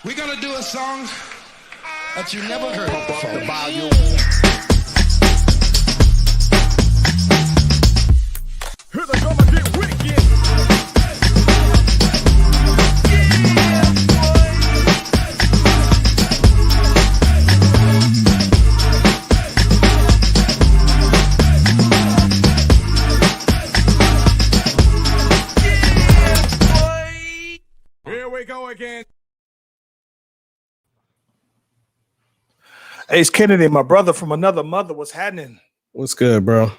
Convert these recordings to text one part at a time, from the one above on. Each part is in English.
We're gonna do a song that you never heard before. The volume. Hear the drummer get wicked. Here we go again. Ace Kennedy, my brother from another mother, what's happening? What's good, bro?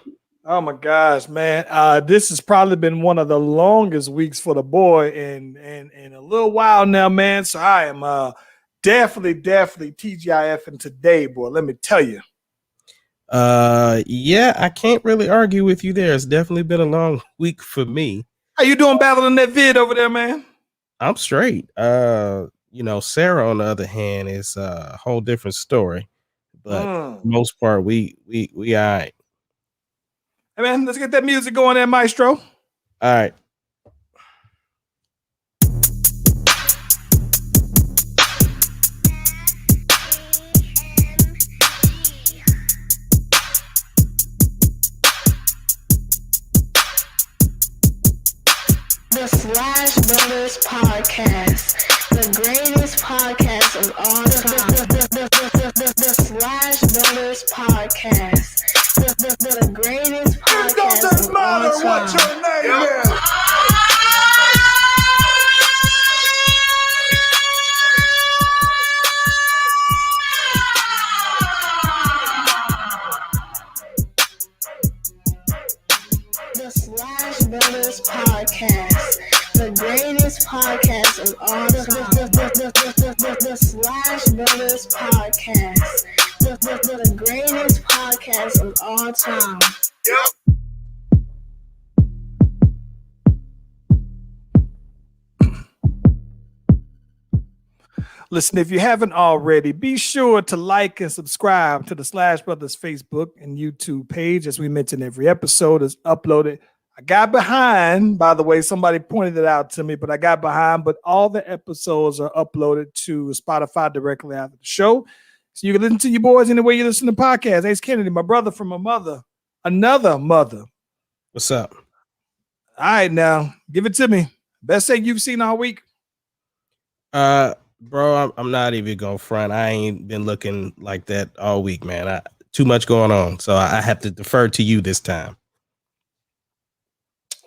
Oh my gosh, man. This has probably been one of the longest weeks for the boy in a little while now, man. So I am definitely TGIFing today, boy. Let me tell you. Yeah, I can't really argue with you there. It's definitely been a long week for me. How you doing battling that vid over there, man? I'm straight. Sarah, on the other hand, is a whole different story. But for the most part, we all right. Hey man, let's get that music going there, Maestro. All right. The Slash Brothers Podcast, the greatest podcast of all time. The Slash Brothers Podcast, the greatest podcast of all time. It doesn't matter what your name is. The Slash Brothers Podcast, the greatest podcast of all time. The Slash Brothers Podcast, the greatest podcast of all time. Listen, if you haven't already, be sure to like and subscribe to the Slash Brothers Facebook and YouTube page. As we mentioned, every episode is uploaded. I got behind, by the way, somebody pointed it out to me, but I got behind, but all the episodes are uploaded to Spotify directly after the show. So you can listen to your boys any way you listen to podcasts. Ace Kennedy, my brother from another mother. What's up? All right, now, give it to me. Best thing you've seen all week? Bro, I'm not even gonna front. I ain't been looking like that all week, man. Too much going on, so I have to defer to you this time.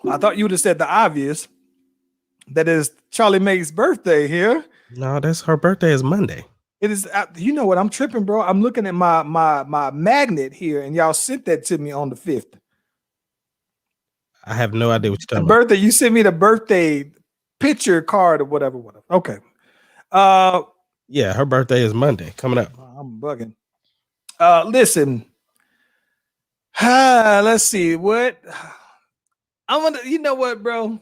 I thought you would have said the obvious. That is Charlie Mae's birthday here. No, her birthday is Monday. It is. You know what? I'm tripping, bro. I'm looking at my magnet here, and y'all sent that to me on the 5th. I have no idea what you're talking about. You sent me the birthday picture card or whatever. Okay. Yeah, her birthday is Monday coming up. I'm bugging. Listen. Let's see what I'm gonna. You know what, bro?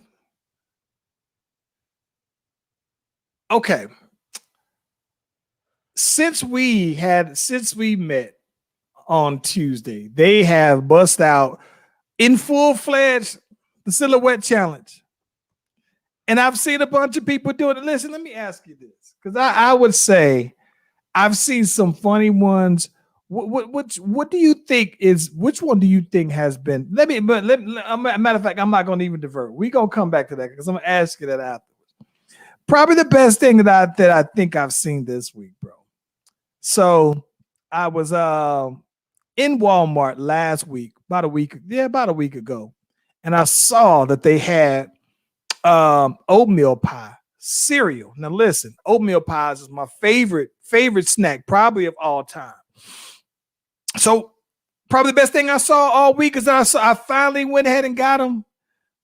Okay. Since we met on Tuesday, they have bust out in full-fledged the silhouette challenge. And I've seen a bunch of people doing it. Listen, let me ask you this, because I would say I've seen some funny ones. What do you think is? Which one do you think has been? Matter of fact, I'm not going to even divert. We're going to come back to that because I'm going to ask you that afterwards. Probably the best thing that I think I've seen this week, bro. So I was in Walmart last week, about a week ago, and I saw that they had oatmeal pie cereal. Now listen, oatmeal pies is my favorite snack, probably of all time. So probably the best thing I saw all week is that I finally went ahead and got them.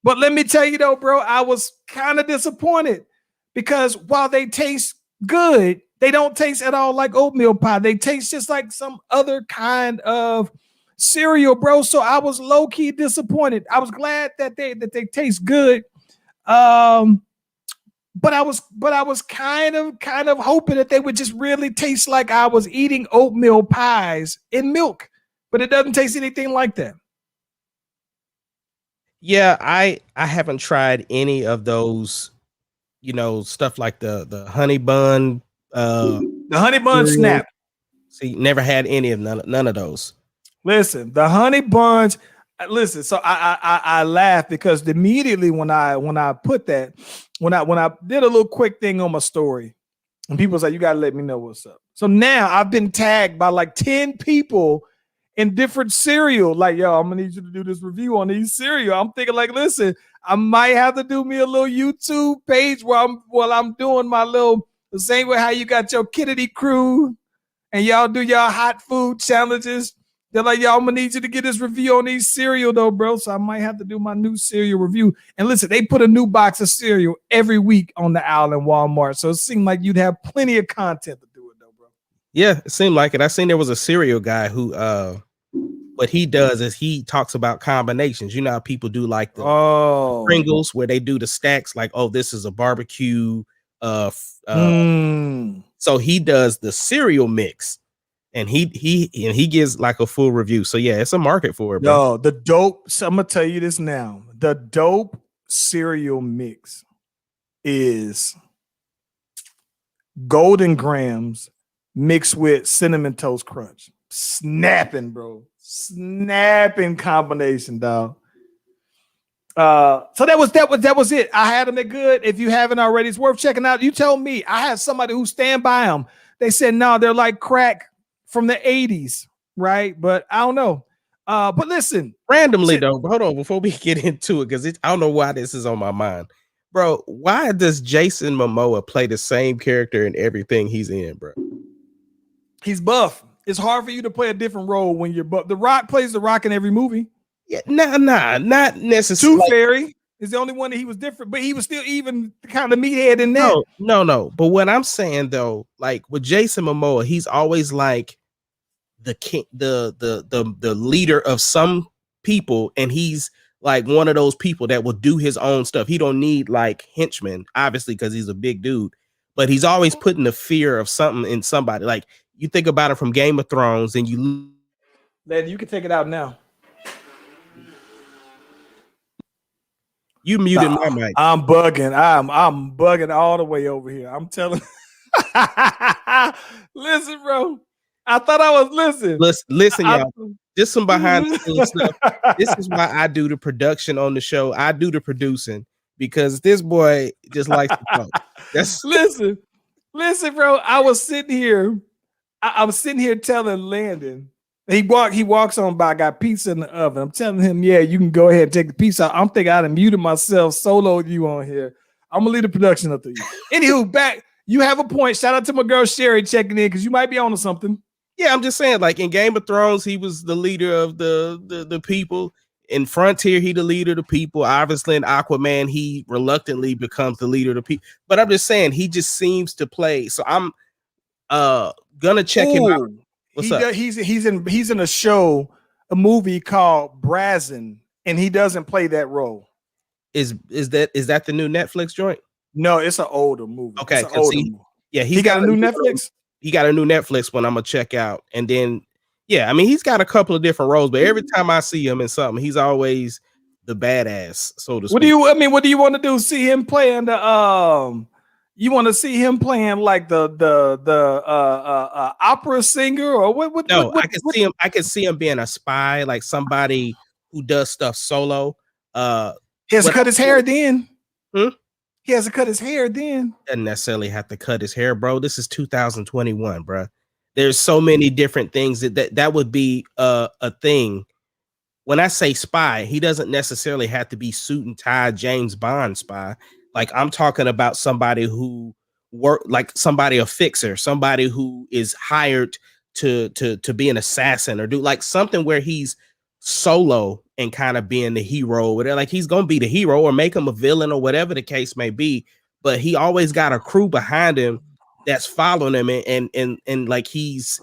But let me tell you though, bro, I was kind of disappointed because while they taste good, they don't taste at all like oatmeal pie. They taste just like some other kind of cereal, bro. So I was low-key disappointed. I was glad that they taste good. But I was kind of hoping that they would just really taste like I was eating oatmeal pies in milk, but it doesn't taste anything like that. Yeah, I haven't tried any of those, stuff like the honey bun The honey bun cereal. snap. See, never had any of none of those. Listen, the honey buns. Listen, so I laugh because immediately when I put that, when I did a little quick thing on my story, and people say, you gotta let me know what's up. So now I've been tagged by like 10 people in different cereal. Like, yo, I'm gonna need you to do this review on these cereal. I'm thinking, like, listen, I might have to do me a little YouTube page while I'm doing my little, the same way how you got your Kennedy crew and y'all do y'all hot food challenges. They're like, yo, I'm gonna need you to get this review on these cereal though, bro. So I might have to do my new cereal review. And listen, they put a new box of cereal every week on the aisle in Walmart. So it seemed like you'd have plenty of content to do it though, bro. Yeah, it seemed like it. I seen there was a cereal guy who what he does is he talks about combinations. You know how people do like the Pringles where they do the stacks, like, oh, this is a barbecue. So he does the cereal mix. And he gives like a full review. So yeah, it's a market for it, bro. Yo, the dope. So I'm gonna tell you this now. The dope cereal mix is Golden Grams mixed with Cinnamon Toast Crunch. Snapping, bro. Snapping combination, dog. So that was it. I had them at good. If you haven't already, it's worth checking out. You tell me. I had somebody who stand by them. They said no, they're like crack from the 80s, right? But I don't know. But listen, randomly though, hold on before we get into it, because I don't know why this is on my mind, bro. Why does Jason Momoa play the same character in everything he's in, bro? He's buff. It's hard for you to play a different role when you're buff. The Rock plays the Rock in every movie. Yeah, not necessarily. Tooth Fairy is the only one that he was different, but he was still even kind of meathead in that. No. But what I'm saying though, like with Jason Momoa, he's always like the king, the leader of some people, and he's like one of those people that will do his own stuff. He don't need like henchmen, obviously, because he's a big dude, but he's always putting the fear of something in somebody. Like you think about it from Game of Thrones, and you can take it out now. You muted my mic. I'm bugging. I'm bugging all the way over here. I'm telling. Listen, bro. I thought I was listening. Listen, y'all. Just some behind the scenes stuff. This is why I do the production on the show. I do the producing because this boy just likes to talk. Listen, bro. I was sitting here. I'm sitting here telling Landon. He walks on by, got pizza in the oven. I'm telling him, yeah, you can go ahead and take the pizza out. I'm thinking I'd have muted myself, soloed you on here. I'm gonna leave the production up to you. Anywho, back. You have a point. Shout out to my girl Sherry checking in because you might be on to something. Yeah, I'm just saying, like in Game of Thrones, he was the leader of the people. In Frontier, he the leader of the people. Obviously, in Aquaman, he reluctantly becomes the leader of the people. But I'm just saying, he just seems to play. So I'm gonna check him out. What's up? He's in a show, a movie called Brazen, and he doesn't play that role. Is that the new Netflix joint? No, it's an older movie. Okay, movie. Yeah, he got a new Netflix. He got a new Netflix one I'm gonna check out, and then yeah, I mean he's got a couple of different roles, but every time I see him in something, he's always the badass, so to speak. What do you want to do? See him playing the You want to see him playing like the opera singer or what? No, I can see him being a spy, like somebody who does stuff solo. He has to cut his hair then. He has to cut his hair then. Doesn't necessarily have to cut his hair, bro. This is 2021, bro. There's so many different things that would be a thing. When I say spy, he doesn't necessarily have to be suit and tie James Bond spy. Like I'm talking about somebody who a fixer, somebody who is hired to be an assassin or do like something where he's solo and kind of being the hero, where like he's gonna be the hero or make him a villain or whatever the case may be, but he always got a crew behind him that's following him and like he's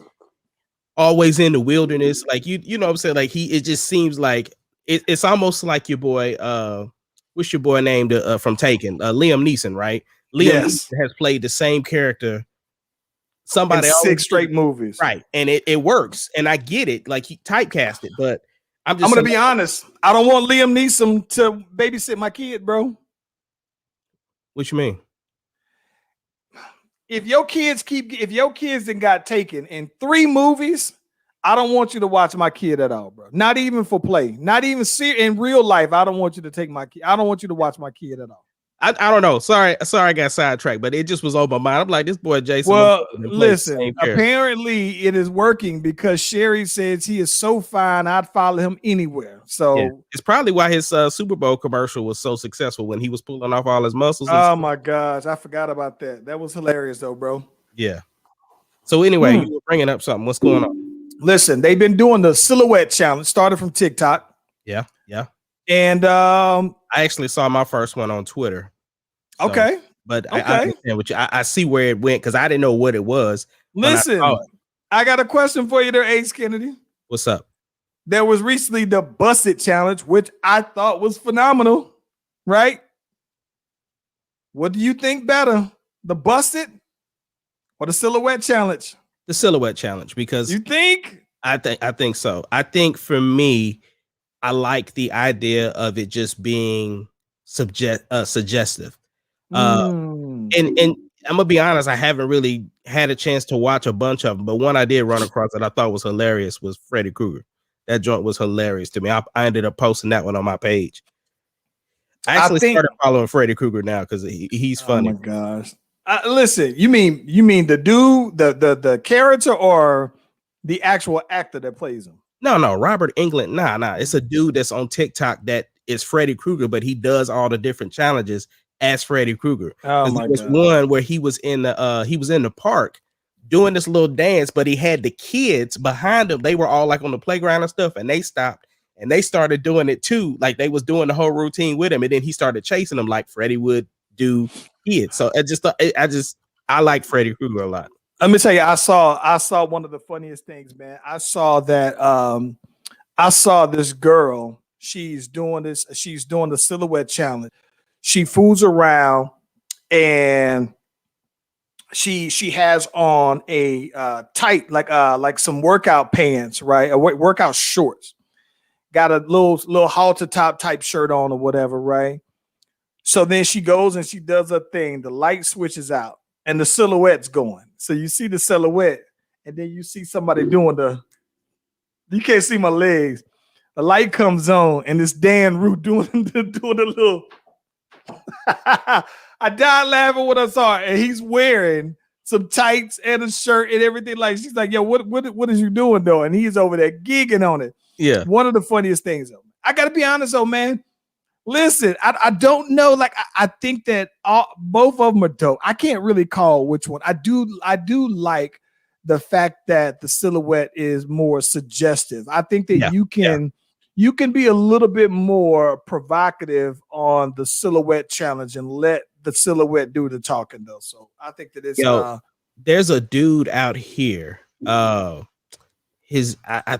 always in the wilderness, like you know what I'm saying, like it just seems like it's almost like your boy what's your boy named from Taken, Liam Neeson, right? Liam Neeson has played the same character somebody else 6 straight movies, right? And it works, and I get it, like he typecast it, but I'm gonna be honest. I don't want Liam Neeson to babysit my kid, bro. What you mean? if your kids then got taken in 3 movies, I don't want you to watch my kid at all, bro. Not even for play. Not even in real life. I don't want you to take my kid. I don't want you to watch my kid at all. I don't know. Sorry, I got sidetracked, but it just was on my mind. I'm like, this boy Jason. Well, listen, apparently it is working because Sherry says he is so fine, I'd follow him anywhere. So yeah. It's probably why his Super Bowl commercial was so successful when he was pulling off all his muscles. Oh my gosh, I forgot about that. That was hilarious though, bro. Yeah. So anyway, you were bringing up something. What's going on? Listen, they've been doing the silhouette challenge, started from TikTok. Yeah. And I actually saw my first one on Twitter. So, okay. But I understand what I see where it went because I didn't know what it was. Listen, I got a question for you there, Ace Kennedy. What's up? There was recently the Busted challenge, which I thought was phenomenal, right? What do you think better, the Busted or the silhouette challenge? The silhouette challenge, because you think? I think so. I think for me, I like the idea of it just being suggestive. And I'm gonna be honest, I haven't really had a chance to watch a bunch of them, but one I did run across that I thought was hilarious was Freddy Krueger. That joint was hilarious to me. I ended up posting that one on my page. I actually started following Freddy Krueger now because he's funny. Oh my gosh! Listen, you mean the dude, the character, or the actual actor that plays him? No, Robert Englund. Nah. It's a dude that's on TikTok that is Freddy Krueger, but he does all the different challenges as Freddy Krueger. Oh my God! There was one where he was in the park doing this little dance, but he had the kids behind him. They were all like on the playground and stuff, and they stopped and they started doing it too. Like they was doing the whole routine with him, and then he started chasing them like Freddy would do kids. So I like Freddy Krueger a lot. Let me tell you, I saw one of the funniest things, man. I saw that I saw this girl. She's doing the silhouette challenge. She fools around and she has on a tight, like some workout pants, right? Workout shorts. Got a little halter top type shirt on or whatever, right? So then she goes and she does her thing. The light switches out and the silhouette's going. So you see the silhouette, and then you see somebody doing you can't see my legs. The light comes on, and this Dan Root doing the little. I died laughing when I saw it, and he's wearing some tights and a shirt and everything. Like she's like, "Yo, what is you doing though?" And he's over there gigging on it. Yeah, one of the funniest things though. I gotta be honest though, man. Listen, I don't know. Like I think that both of them are dope. I can't really call which one. I do like the fact that the silhouette is more suggestive. I think that you can be a little bit more provocative on the silhouette challenge and let the silhouette do the talking though. So I think that it's there's a dude out here. I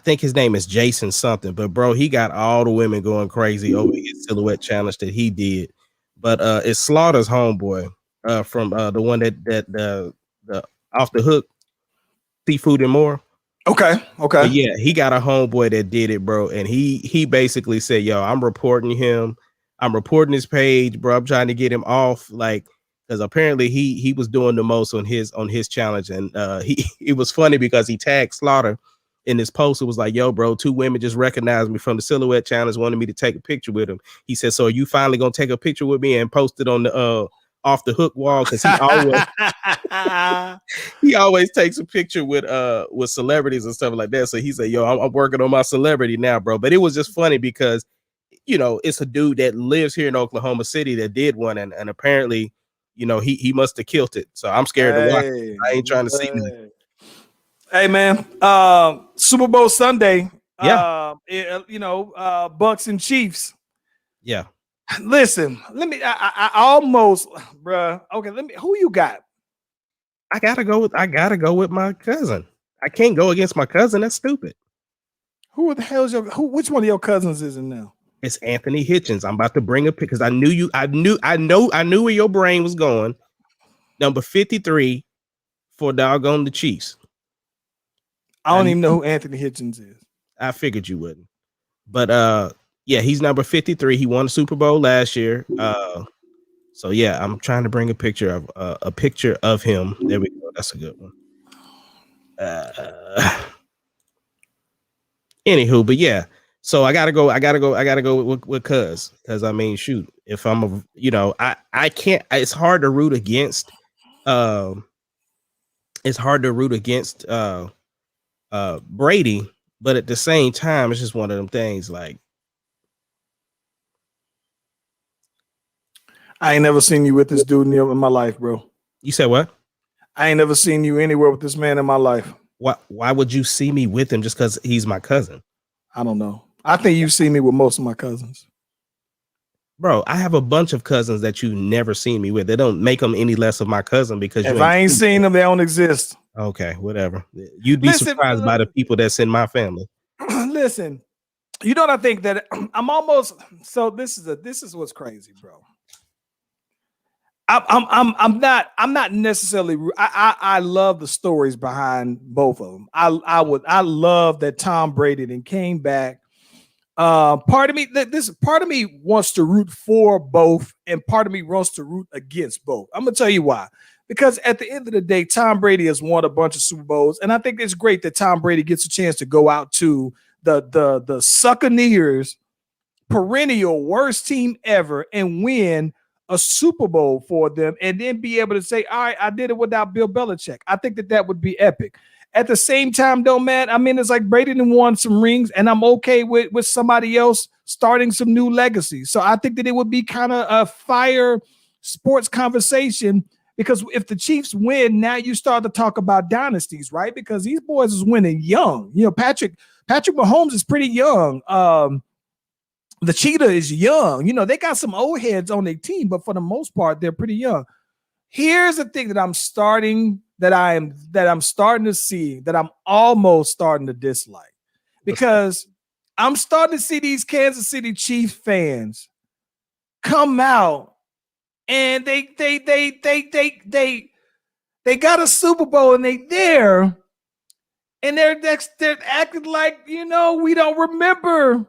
think his name is Jason something, but bro, he got all the women going crazy over his silhouette challenge that he did. But it's Slaughter's homeboy from the one that the Off the Hook Seafood and More. Okay. But yeah, he got a homeboy that did it, bro, and he basically said, "Yo, I'm reporting him. I'm reporting his page, bro. I'm trying to get him off, like." Because apparently he was doing the most on his challenge, and it was funny because he tagged Slaughter in this post. It was like, "Yo, bro, 2 women just recognized me from the silhouette challenge, wanted me to take a picture with him." He said, "So are you finally gonna take a picture with me and post it on the Off the Hook wall?" Because he always takes a picture with celebrities and stuff like that. So he said, "Yo, I'm working on my celebrity now, bro." But it was just funny because it's a dude that lives here in Oklahoma City that did one, and apparently, he must have killed it. So I'm scared to watch it. I ain't trying to see nothing. Hey man, Super Bowl Sunday. Yeah. Bucs and Chiefs. Yeah. Listen, I almost, bruh. Okay, who you got? I gotta go with my cousin. I can't go against my cousin. That's stupid. Who the hell is which one of your cousins is in now? It's Anthony Hitchens. I'm about to bring a pick because I knew where your brain was going. Number 53 for doggone the Chiefs. I don't even know who Anthony Hitchens is. I figured you wouldn't. But yeah, he's number 53. He won the Super Bowl last year. So yeah, I'm trying to bring a picture of him. There we go. That's a good one. Anywho, but yeah. So I gotta go with Cuz. Because I mean, shoot, if I'm I can't. It's hard to root against. It's hard to root against Brady, but at the same time, it's just one of them things. Like, I ain't never seen you with this dude in my life, bro. you said what? I ain't never seen you anywhere with this man in my life. Why would you see me with him just because he's my cousin? I don't know. I think you see me with most of my cousins. Bro, I have a bunch of cousins that you never seen me with. They don't make them any less of my cousin because if I ain't seen them, they don't exist. Okay, whatever. You'd be surprised by the people that's in my family. Listen, you know what I think that I'm almost so this is what's crazy, bro. I'm not necessarily. I love the stories behind both of them. I love that Tom Brady then came back. Part of me wants to root for both, and part of me wants to root against both. I'm gonna tell you why. Because at the end of the day, Tom Brady has won a bunch of Super Bowls, and I think it's great that Tom Brady gets a chance to go out to the Succaneers, perennial worst team ever, and win a Super Bowl for them, and then be able to say, all right, I did it without Bill Belichick. I think that would be epic. At the same time, though, man, I mean, it's like Brady done won some rings, and I'm okay with somebody else starting some new legacy. So I think that it would be kind of a fire sports conversation, because if the Chiefs win, now you start to talk about dynasties, right? Because these boys is winning young. You know, Patrick Mahomes is pretty young. The Cheetah is young. You know, they got some old heads on their team, but for the most part, they're pretty young. Here's the thing that I'm starting to see that I'm almost starting to dislike, because I'm starting to see these Kansas City Chiefs fans come out and they got a Super Bowl and they there, and they're acting like, you know, we don't remember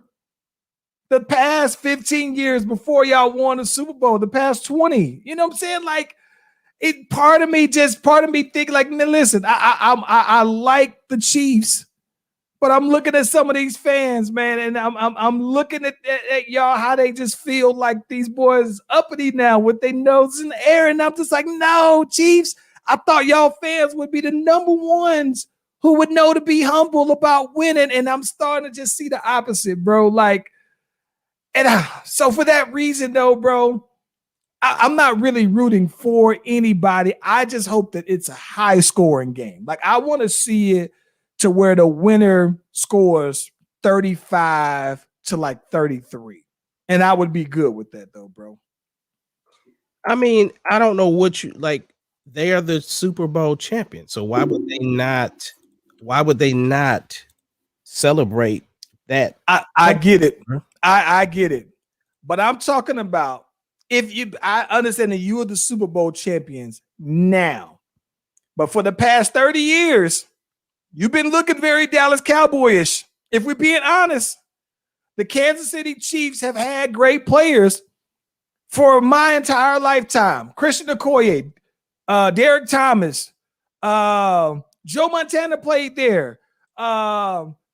the past 15 years before y'all won a Super Bowl, the past 20. You know what I'm saying? Like, part of me think like, listen, I like the Chiefs, but I'm looking at some of these fans, man, and I'm looking at y'all, how they just feel like these boys uppity now with their nose in the air, and I'm just like, no, Chiefs, I thought y'all fans would be the number ones who would know to be humble about winning, and I'm starting to just see the opposite, bro. Like, and so for that reason, though, bro, I'm not really rooting for anybody. I just hope that it's a high-scoring game. Like, I want to see it to where the winner scores 35 to like 33. And I would be good with that, though, bro. I mean, I don't know what you like. They are the Super Bowl champions. So why would they not celebrate that? I get it. I get it. But I'm talking about, I understand that you are the Super Bowl champions now, but for the past 30 years, you've been looking very Dallas Cowboyish. If we're being honest, the Kansas City Chiefs have had great players for my entire lifetime. Christian Okoye, Derek Thomas, Joe Montana played there.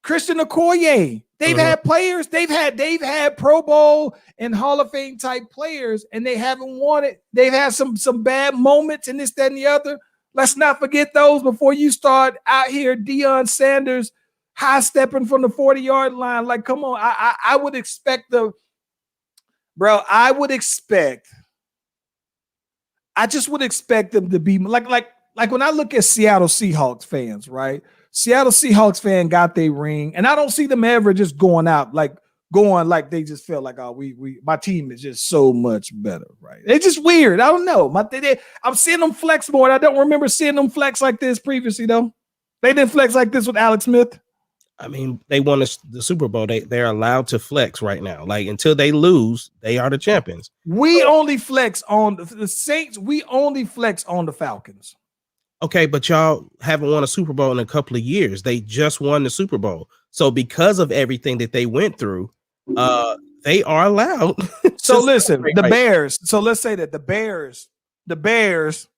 Christian Okoye. They've had players. They've had Pro Bowl and Hall of Fame type players, and they haven't won it. They've had some bad moments and this, that, and the other. Let's not forget those before you start out here, Deion Sanders, high stepping from the 40-yard line. Like, come on. I would expect I just would expect them to be like when I look at Seattle Seahawks fans, right? Seattle Seahawks fan got their ring, and I don't see them ever just going like they just feel like, oh, my team is just so much better, right? It's just weird. I don't know. I'm seeing them flex more. I don't remember seeing them flex like this previously, though. They didn't flex like this with Alex Smith. I mean, they won the Super Bowl. They're allowed to flex right now. Like, until they lose, they are the champions. We only flex on the Saints. We only flex on the Falcons. Okay, but y'all haven't won a Super Bowl in a couple of years. They just won the Super Bowl. So because of everything that they went through, they are allowed. So to listen, celebrate the right Bears. So let's say that the Bears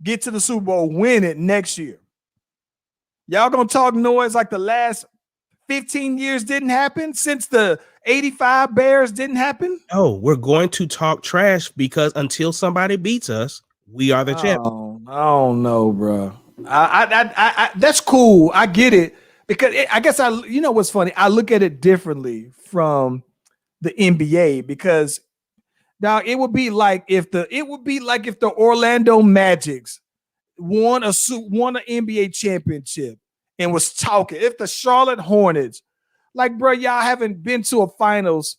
get to the Super Bowl, win it next year. Y'all gonna talk noise like the last 15 years didn't happen since the 85 Bears didn't happen? No, we're going to talk trash because until somebody beats us, we are the champ. I don't know, bro. That's cool. I get it because I guess you know what's funny. I look at it differently from the NBA because now it would be like if the Orlando Magics won an NBA championship and was talking. If the Charlotte Hornets, like, bro, y'all haven't been to a finals.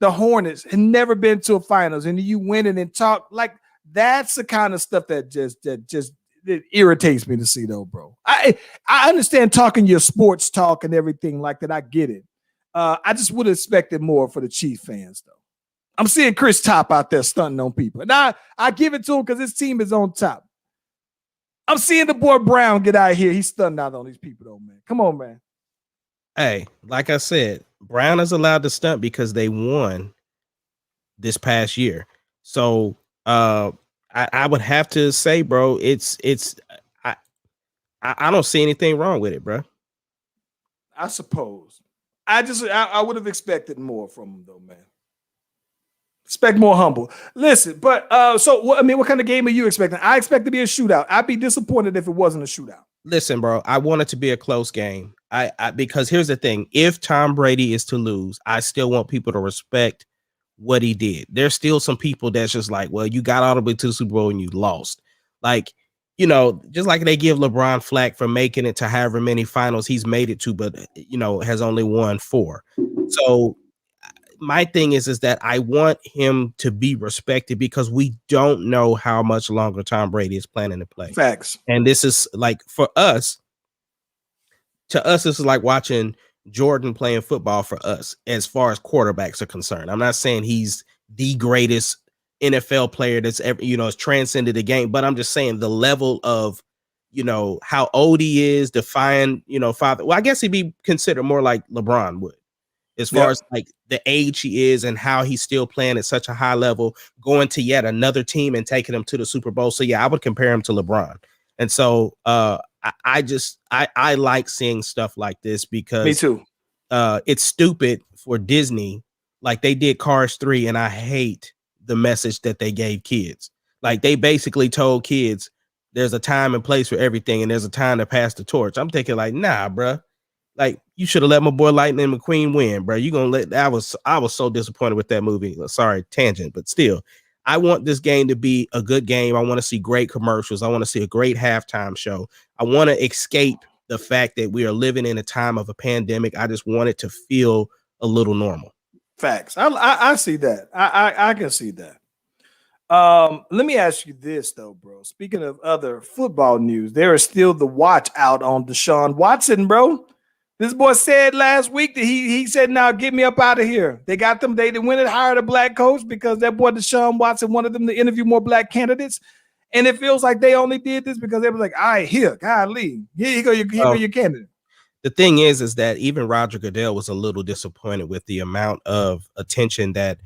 The Hornets had never been to a finals, and you win it and talk like that's the kind of stuff that just it irritates me to see, though, bro. I understand talking your sports talk and everything like that. I get it. I just would have expected more for the Chief fans, though. I'm seeing Chris Top out there stunting on people. Now I give it to him because his team is on top. I'm seeing the boy Brown get out of here. He's stunting out on these people, though, man. Come on, man. Hey, like I said, Brown is allowed to stunt because they won this past year. So I would have to say, bro, I don't see anything wrong with it, bro. I suppose. I would have expected more from him, though, man. Expect more humble. Listen, but what kind of game are you expecting? I expect to be a shootout. I'd be disappointed if it wasn't a shootout. Listen, bro, I want it to be a close game. Because here's the thing: if Tom Brady is to lose, I still want people to respect what he did. There's still some people that's just like, well, you got all the way to the Super Bowl and you lost. Like, you know, just like they give LeBron flack for making it to however many finals he's made it to, but you know, has only won 4. So my thing is that I want him to be respected because we don't know how much longer Tom Brady is planning to play. Facts. And this is like for us, this is like watching Jordan playing football for us as far as quarterbacks are concerned. I'm not saying he's the greatest NFL player that's ever, you know, has transcended the game, but I'm just saying the level of, you know, how old he is, defying, you know, father. Well, I guess he'd be considered more like LeBron would. As far as like the age he is and how he's still playing at such a high level, going to yet another team and taking them to the Super Bowl. So yeah, I would compare him to LeBron. And so I like seeing stuff like this because me too. It's stupid for Disney. Like they did Cars 3, and I hate the message that they gave kids. Like they basically told kids there's a time and place for everything, and there's a time to pass the torch. I'm thinking like, nah, bruh. Like you should have let my boy Lightning McQueen win, bro. You gonna let I was so disappointed with that movie. Sorry, tangent, but still, I want this game to be a good game. I want to see great commercials. I want to see a great halftime show. I want to escape the fact that we are living in a time of a pandemic. I just want it to feel a little normal. Facts. I see that. I can see that. Let me ask you this though, bro. Speaking of other football news, there is still the watch out on Deshaun Watson, bro. This boy said last week that he said, "Now get me up out of here." They got them. They went and hired a black coach because that boy Deshaun Watson wanted them to interview more black candidates, and it feels like they only did this because they were like, "All right, here, golly, here you go, your candidate." The thing is that even Roger Goodell was a little disappointed with the amount of attention that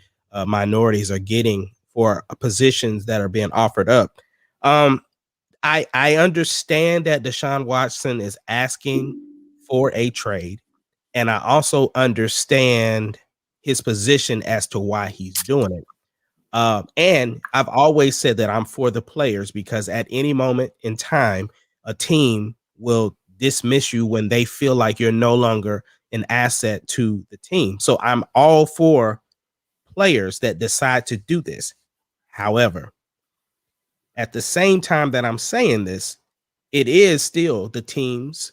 minorities are getting for positions that are being offered up. I understand that Deshaun Watson is asking for a trade, and I also understand his position as to why he's doing it. And I've always said that I'm for the players because at any moment in time, a team will dismiss you when they feel like you're no longer an asset to the team. So I'm all for players that decide to do this. However, at the same time that I'm saying this, it is still the team's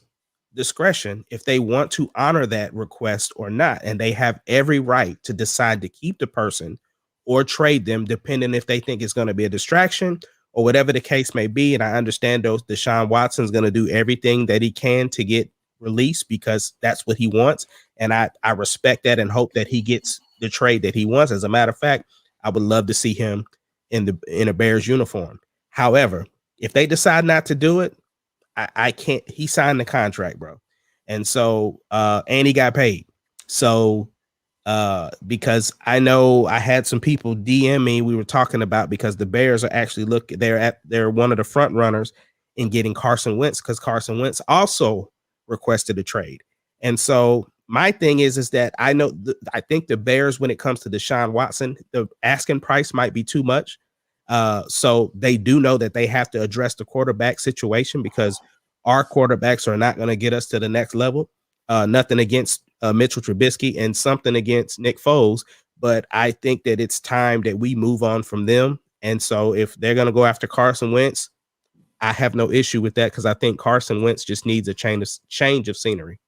discretion if they want to honor that request or not. And they have every right to decide to keep the person or trade them, depending if they think it's going to be a distraction or whatever the case may be. And I understand Deshaun Watson's going to do everything that he can to get released because that's what he wants. And I respect that and hope that he gets the trade that he wants. As a matter of fact, I would love to see him in a Bears uniform. However, if they decide not to do it, I can't. He signed the contract, bro. And so and he got paid. So because I know I had some people DM me. We were talking about because the Bears are actually they're one of the front runners in getting Carson Wentz because Carson Wentz also requested a trade. And so my thing is that I know I think the Bears, when it comes to Deshaun Watson, the asking price might be too much. So they do know that they have to address the quarterback situation because our quarterbacks are not going to get us to the next level. Nothing against Mitchell Trubisky and something against Nick Foles, but I think that it's time that we move on from them. And so if they're going to go after Carson Wentz, I have no issue with that because I think Carson Wentz just needs a change of scenery.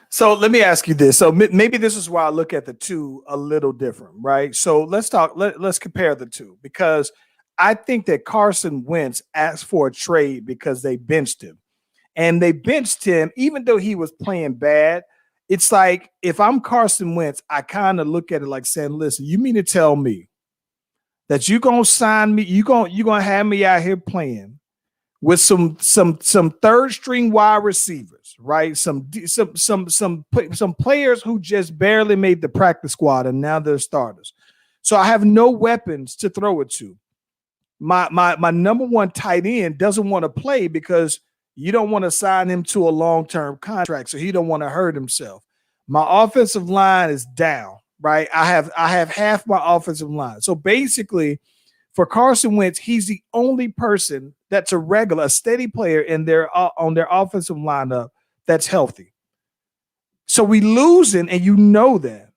So let me ask you this. So maybe this is why I look at the two a little different, right? So let's compare the two because I think that Carson Wentz asked for a trade because they benched him. And they benched him even though he was playing bad. It's like if I'm Carson Wentz, I kind of look at it like saying, listen, you mean to tell me that you're going to sign me, you're going to have me out here playing with some third string wide receivers, right? Some players who just barely made the practice squad and now they're starters. So I have no weapons to throw it to. My number one tight end doesn't want to play because you don't want to sign him to a long-term contract, so he don't want to hurt himself. My offensive line is down, right? I have half my offensive line. So basically, for Carson Wentz, he's the only person that's a steady player in on their offensive lineup that's healthy. So we losing, and you know that.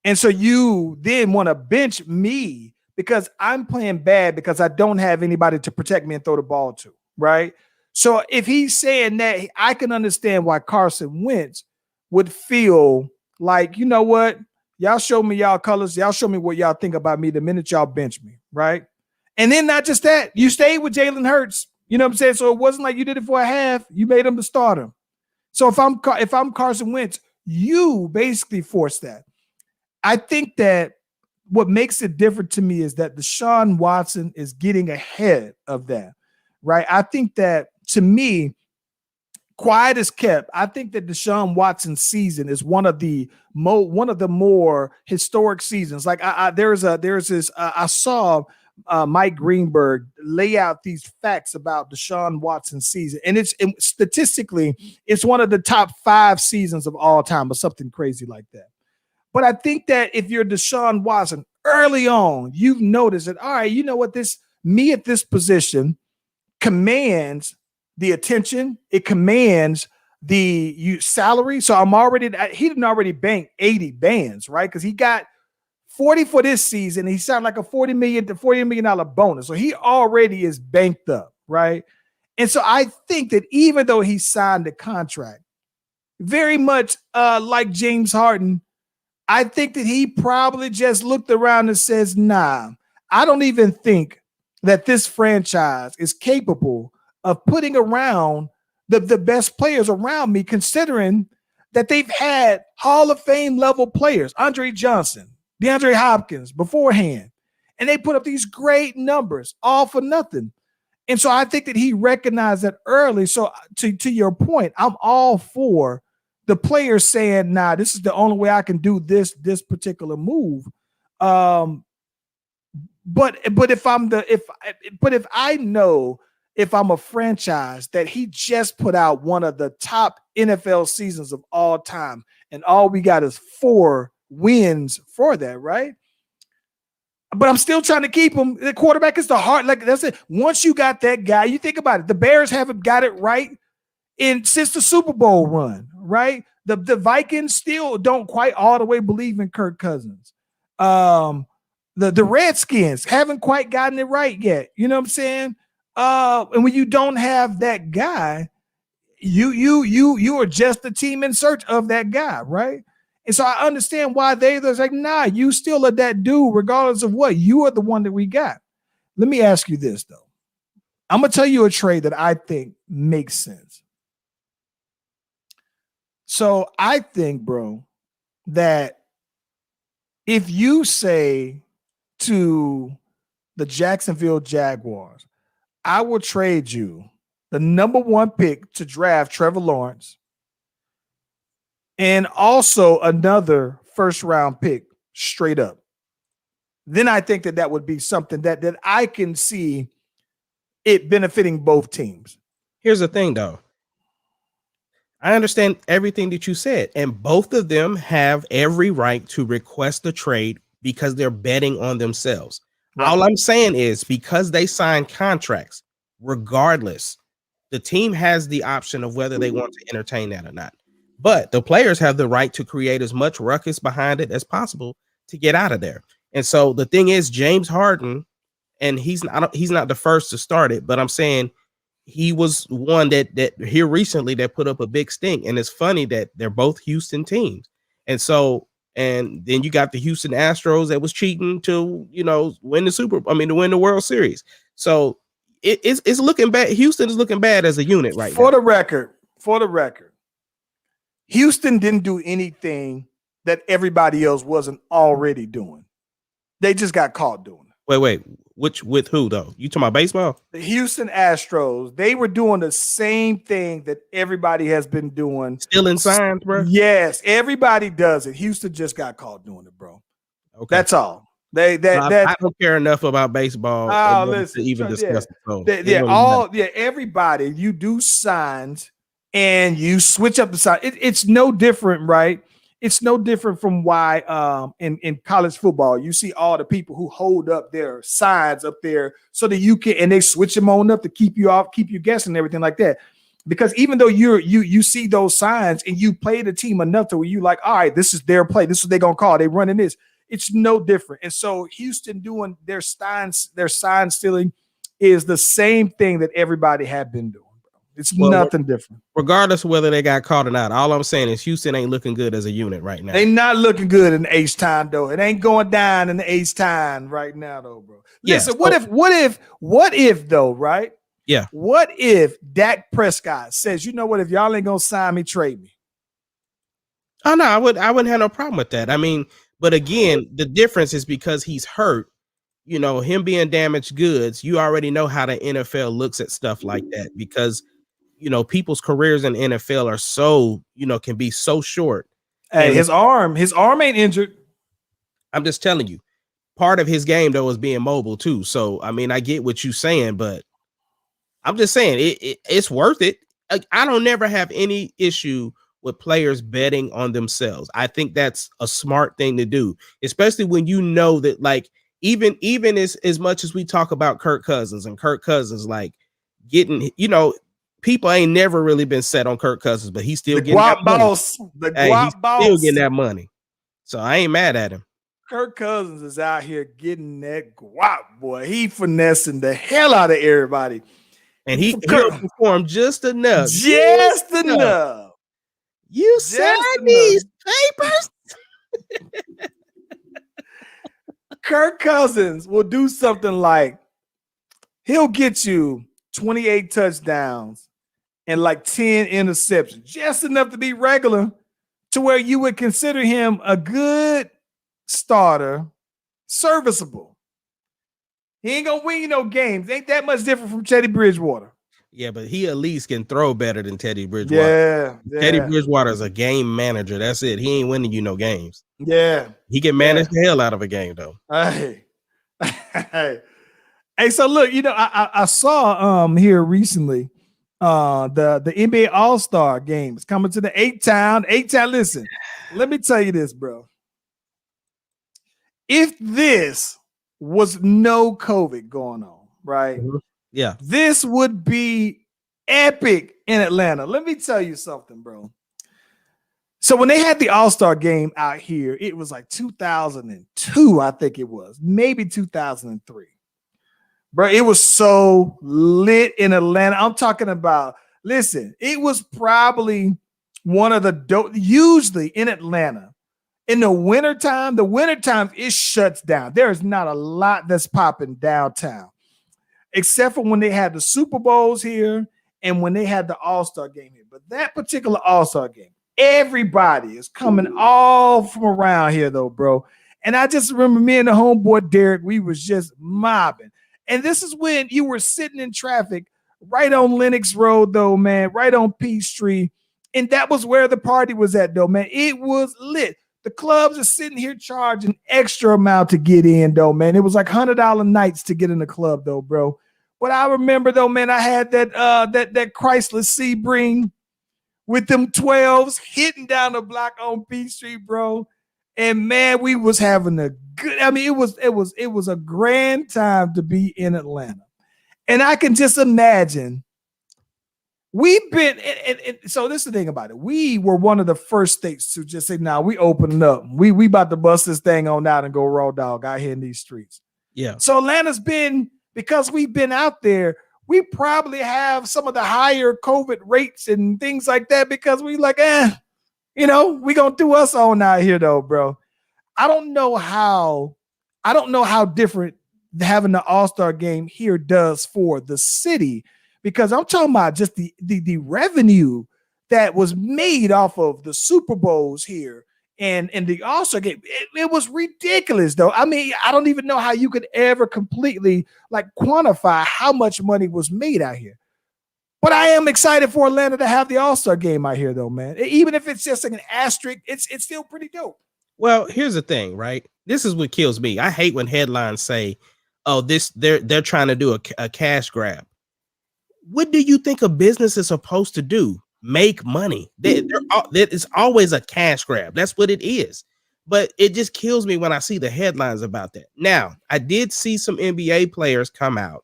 And so you then want to bench me because I'm playing bad because I don't have anybody to protect me and throw the ball to, right? So if he's saying that, I can understand why Carson Wentz would feel like, you know what? Y'all show me y'all colors. Y'all show me what y'all think about me the minute y'all bench me, right? And then not just that, you stayed with Jalen Hurts. You know what I'm saying? So it wasn't like you did it for a half. You made him the starter. So if I'm Carson Wentz, you basically forced that. I think that what makes it different to me is that Deshaun Watson is getting ahead of that, right? I think that, to me, quiet is kept. I think that Deshaun Watson's season is one of the more historic seasons. Like I saw Mike Greenberg lay out these facts about Deshaun Watson's season, and statistically, it's one of the top 5 seasons of all time, or something crazy like that. But I think that if you're Deshaun Watson early on, you've noticed that, all right, you know what, me at this position commands the attention, it commands the salary. So he didn't already bank 80 bands, right? Because he got 40 for this season. He sounded like a $40 million bonus. So he already is banked up, right? And so I think that even though he signed the contract, very much like James Harden, I think that he probably just looked around and says, nah, I don't even think that this franchise is capable of putting around the best players around me, considering that they've had Hall of Fame level players, Andre Johnson, DeAndre Hopkins beforehand, and they put up these great numbers all for nothing. And so I think that he recognized that early. So to your point, I'm all for the players saying, nah, this is the only way I can do this particular move. But if I know, if I'm a franchise that he just put out one of the top NFL seasons of all time, and all we got is 4 wins for that, right? But I'm still trying to keep him. The quarterback is the heart. Like that's it. Once you got that guy, you think about it. The Bears haven't got it right since the Super Bowl run, right? The Vikings still don't quite all the way believe in Kirk Cousins. The Redskins haven't quite gotten it right yet. You know what I'm saying? And when you don't have that guy, you are just a team in search of that guy, right? And so I understand why they're like, nah, you still are that dude, regardless of what. You are the one that we got. Let me ask you this, though. I'm going to tell you a trade that I think makes sense. So I think, bro, that if you say to the Jacksonville Jaguars, I will trade you the number 1 pick to draft Trevor Lawrence and also another first round pick straight up, then I think that would be something that I can see it benefiting both teams. Here's the thing, though. I understand everything that you said, and both of them have every right to request a trade because they're betting on themselves. Right. All I'm saying is because they signed contracts, regardless, the team has the option of whether they want to entertain that or not. But the players have the right to create as much ruckus behind it as possible to get out of there. And so the thing is, James Harden, and he's not the first to start it, but I'm saying he was one that here recently that put up a big stink. And it's funny that they're both Houston teams. And so, and then you got the Houston Astros that was cheating to, win the World Series. So it's looking bad. Houston is looking bad as a unit right now. For the record, Houston didn't do anything that everybody else wasn't already doing. They just got caught doing it. Wait. With who though? You talking about baseball? The Houston Astros, they were doing the same thing that everybody has been doing. Still in signs, bro? Yes, everybody does it. Houston just got caught doing it, bro. Okay. That's all. I don't care enough about baseball to even discuss it. So, everybody, you do signs and you switch up the sign. It's no different, right? It's no different from why in college football you see all the people who hold up their signs up there so that you can, and they switch them on up to keep you off, keep you guessing and everything like that. Because even though you see those signs and you play the team enough to where you like, all right, this is their play, this is what they're gonna call, they running this. It's no different. And so Houston doing their sign stealing is the same thing that everybody had been doing. It's nothing different. Regardless of whether they got caught or not, all I'm saying is Houston ain't looking good as a unit right now. They not looking good in the H-time, though. It ain't going down in the H-time right now, though, bro. Listen, what if, though, right? Yeah. What if Dak Prescott says, you know what, if y'all ain't gonna sign me, trade me? Oh, no, I wouldn't have no problem with that. I mean, but again, the difference is because he's hurt. Him being damaged goods, you already know how the NFL looks at stuff like that because people's careers in the NFL are so, can be so short. Hey, and his arm ain't injured. I'm just telling you, part of his game though is being mobile too. So, I mean, I get what you're saying, but I'm just saying it's worth it. I don't never have any issue with players betting on themselves. I think that's a smart thing to do, especially when you know that, like, even as much as we talk about Kirk Cousins like getting, people ain't never really been set on Kirk Cousins, but he's still getting that money. Still getting that money. So I ain't mad at him. Kirk Cousins is out here getting that guap, boy. He finessing the hell out of everybody. And he'll perform just enough. Just enough. You said these papers. Kirk Cousins will do something like he'll get you 28 touchdowns and like 10 interceptions, just enough to be regular to where you would consider him a good starter, serviceable. He ain't gonna win you no games. Ain't that much different from Teddy Bridgewater. Yeah, but he at least can throw better than Teddy Bridgewater. Yeah. Teddy Bridgewater is a game manager. That's it. He ain't winning you no games. Yeah. He can manage the hell out of a game, though. Hey, so look, I saw here recently the NBA All-Star game is coming to the H-Town. Listen, let me tell you this, bro. If this was no COVID going on, right? Mm-hmm. Yeah. This would be epic in Atlanta. Let me tell you something, bro. So when they had the All-Star game out here, it was like 2002, I think it was, maybe 2003. Bro, it was so lit in Atlanta. I'm talking about, listen, it was probably one of the usually in Atlanta. In the wintertime, it shuts down. There is not a lot that's popping downtown, except for when they had the Super Bowls here and when they had the All-Star game here. But that particular All-Star game, everybody is coming all from around here, though, bro. And I just remember me and the homeboy Derek, we was just mobbing. And this is when you were sitting in traffic right on Lenox Road, though, man, right on Peachtree. And that was where the party was at, though, man. It was lit. The clubs are sitting here charging extra amount to get in, though, man. It was like $100 nights to get in the club, though, bro. But I remember, though, man, I had that Chrysler Sebring with them 12s hitting down the block on P Street, bro. And man, we was having a good. I mean, it was a grand time to be in Atlanta, and I can just imagine. We've been, and so this is the thing about it. We were one of the first states to just say, "Nah, we opening up. We about to bust this thing on out and go raw dog out here in these streets." Yeah. So Atlanta's been, because we've been out there, we probably have some of the higher COVID rates and things like that because we like, we gonna do us on out here though, bro. I don't know how different having the All-Star game here does for the city. Because I'm talking about just the revenue that was made off of the Super Bowls here and the All-Star game. It was ridiculous, though. I mean, I don't even know how you could ever completely like quantify how much money was made out here. But I am excited for Atlanta to have the All-Star game out here, though, man. Even if it's just like an asterisk, it's still pretty dope. Well, here's the thing, right? This is what kills me. I hate when headlines say, "Oh, they're trying to do a cash grab." What do you think a business is supposed to do? Make money. It's always a cash grab. That's what it is. But it just kills me when I see the headlines about that. Now, I did see some NBA players come out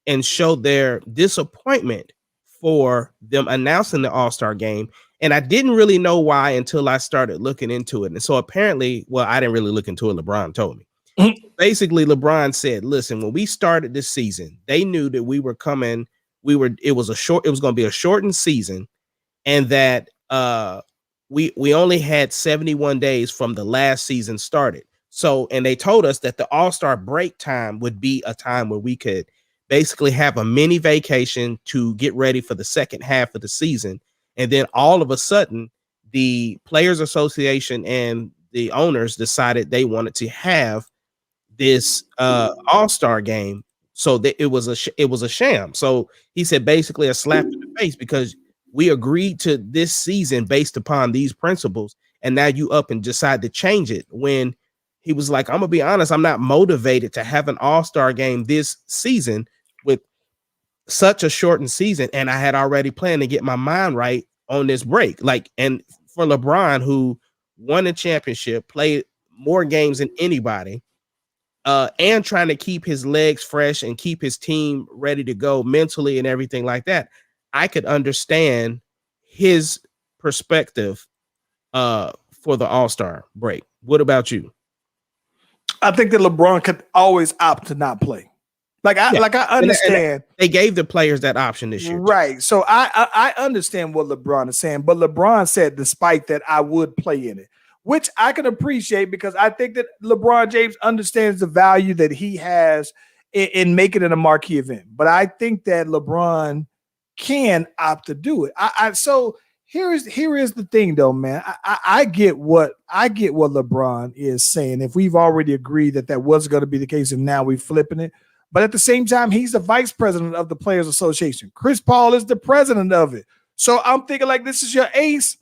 and show their disappointment for them announcing the All-Star game. And I didn't really know why until I started looking into it. And so apparently, well, I didn't really look into it. LeBron told me. Basically, LeBron said, listen, when we started this season, they knew that we were coming. It was going to be a shortened season, and that we only had 71 days from the last season started. So, and they told us that the All-Star break time would be a time where we could basically have a mini vacation to get ready for the second half of the season. And then all of a sudden, the Players Association and the owners decided they wanted to have this All-Star game. So that it was a sham. So he said basically a slap in the face because we agreed to this season based upon these principles, and now you up and decide to change it. When he was like, I'm gonna be honest, I'm not motivated to have an All-Star game this season with such a shortened season, and I had already planned to get my mind right on this break. Like, and for LeBron, who won a championship, played more games than anybody. And trying to keep his legs fresh and keep his team ready to go mentally and everything like that, I could understand his perspective for the All-Star break. What about you? I think that LeBron could always opt to not play. I understand. And they gave the players that option this year. Right. So I understand what LeBron is saying, but LeBron said, despite that, I would play in it, which I can appreciate because I think that LeBron James understands the value that he has in making it a marquee event. But I think that LeBron can opt to do it. So here is the thing, though, man. I get what LeBron is saying. If we've already agreed that was going to be the case, and now we're flipping it. But at the same time, he's the vice president of the Players Association. Chris Paul is the president of it. So I'm thinking like, this is your ace.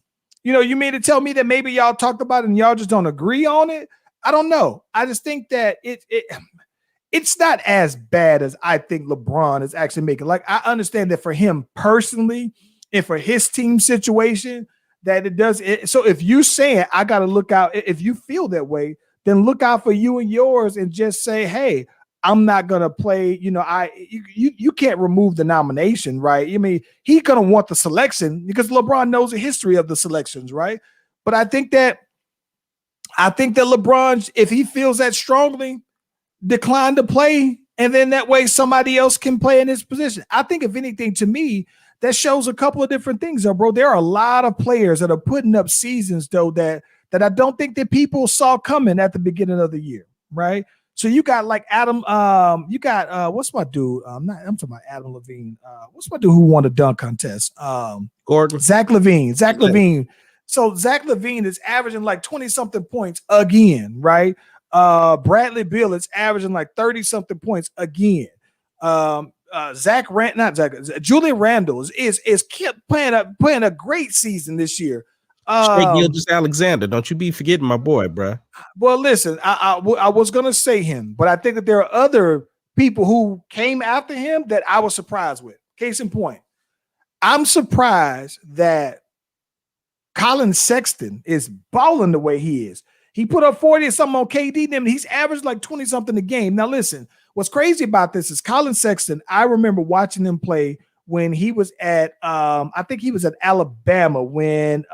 You mean to tell me that maybe y'all talked about it and y'all just don't agree on it? I don't know. I just think that it's not as bad as I think LeBron is actually making. Like, I understand that for him personally and for his team situation that it does. So if you're saying I got to look out, if you feel that way, then look out for you and yours and just say, hey, I'm not gonna play. You can't remove the nomination, right? I mean, he's gonna want the selection because LeBron knows the history of the selections, right? But I think that LeBron, if he feels that strongly, decline to play, and then that way somebody else can play in his position. I think, if anything, to me, that shows a couple of different things, though, bro. There are a lot of players that are putting up seasons, though, that I don't think that people saw coming at the beginning of the year, right? So you got like Adam, what's my dude? I'm talking about Adam Levine. What's my dude who won the dunk contest? Gordon. Zach Levine. So Zach Levine is averaging like 20-something points again, right? Bradley Beal is averaging like 30-something points again. Julian Randle is kept playing a great season this year. Shea Gilgeous-Alexander. Don't you be forgetting my boy, bro. Well, listen, I was gonna say him, but I think that there are other people who came after him that I was surprised with. Case in point, I'm surprised that Colin Sexton is balling the way he is. He put up 40 or something on KD. Then he's averaged like 20 something a game. Now, listen, what's crazy about this is Colin Sexton. I remember watching him play when he was at, I think he was at Alabama when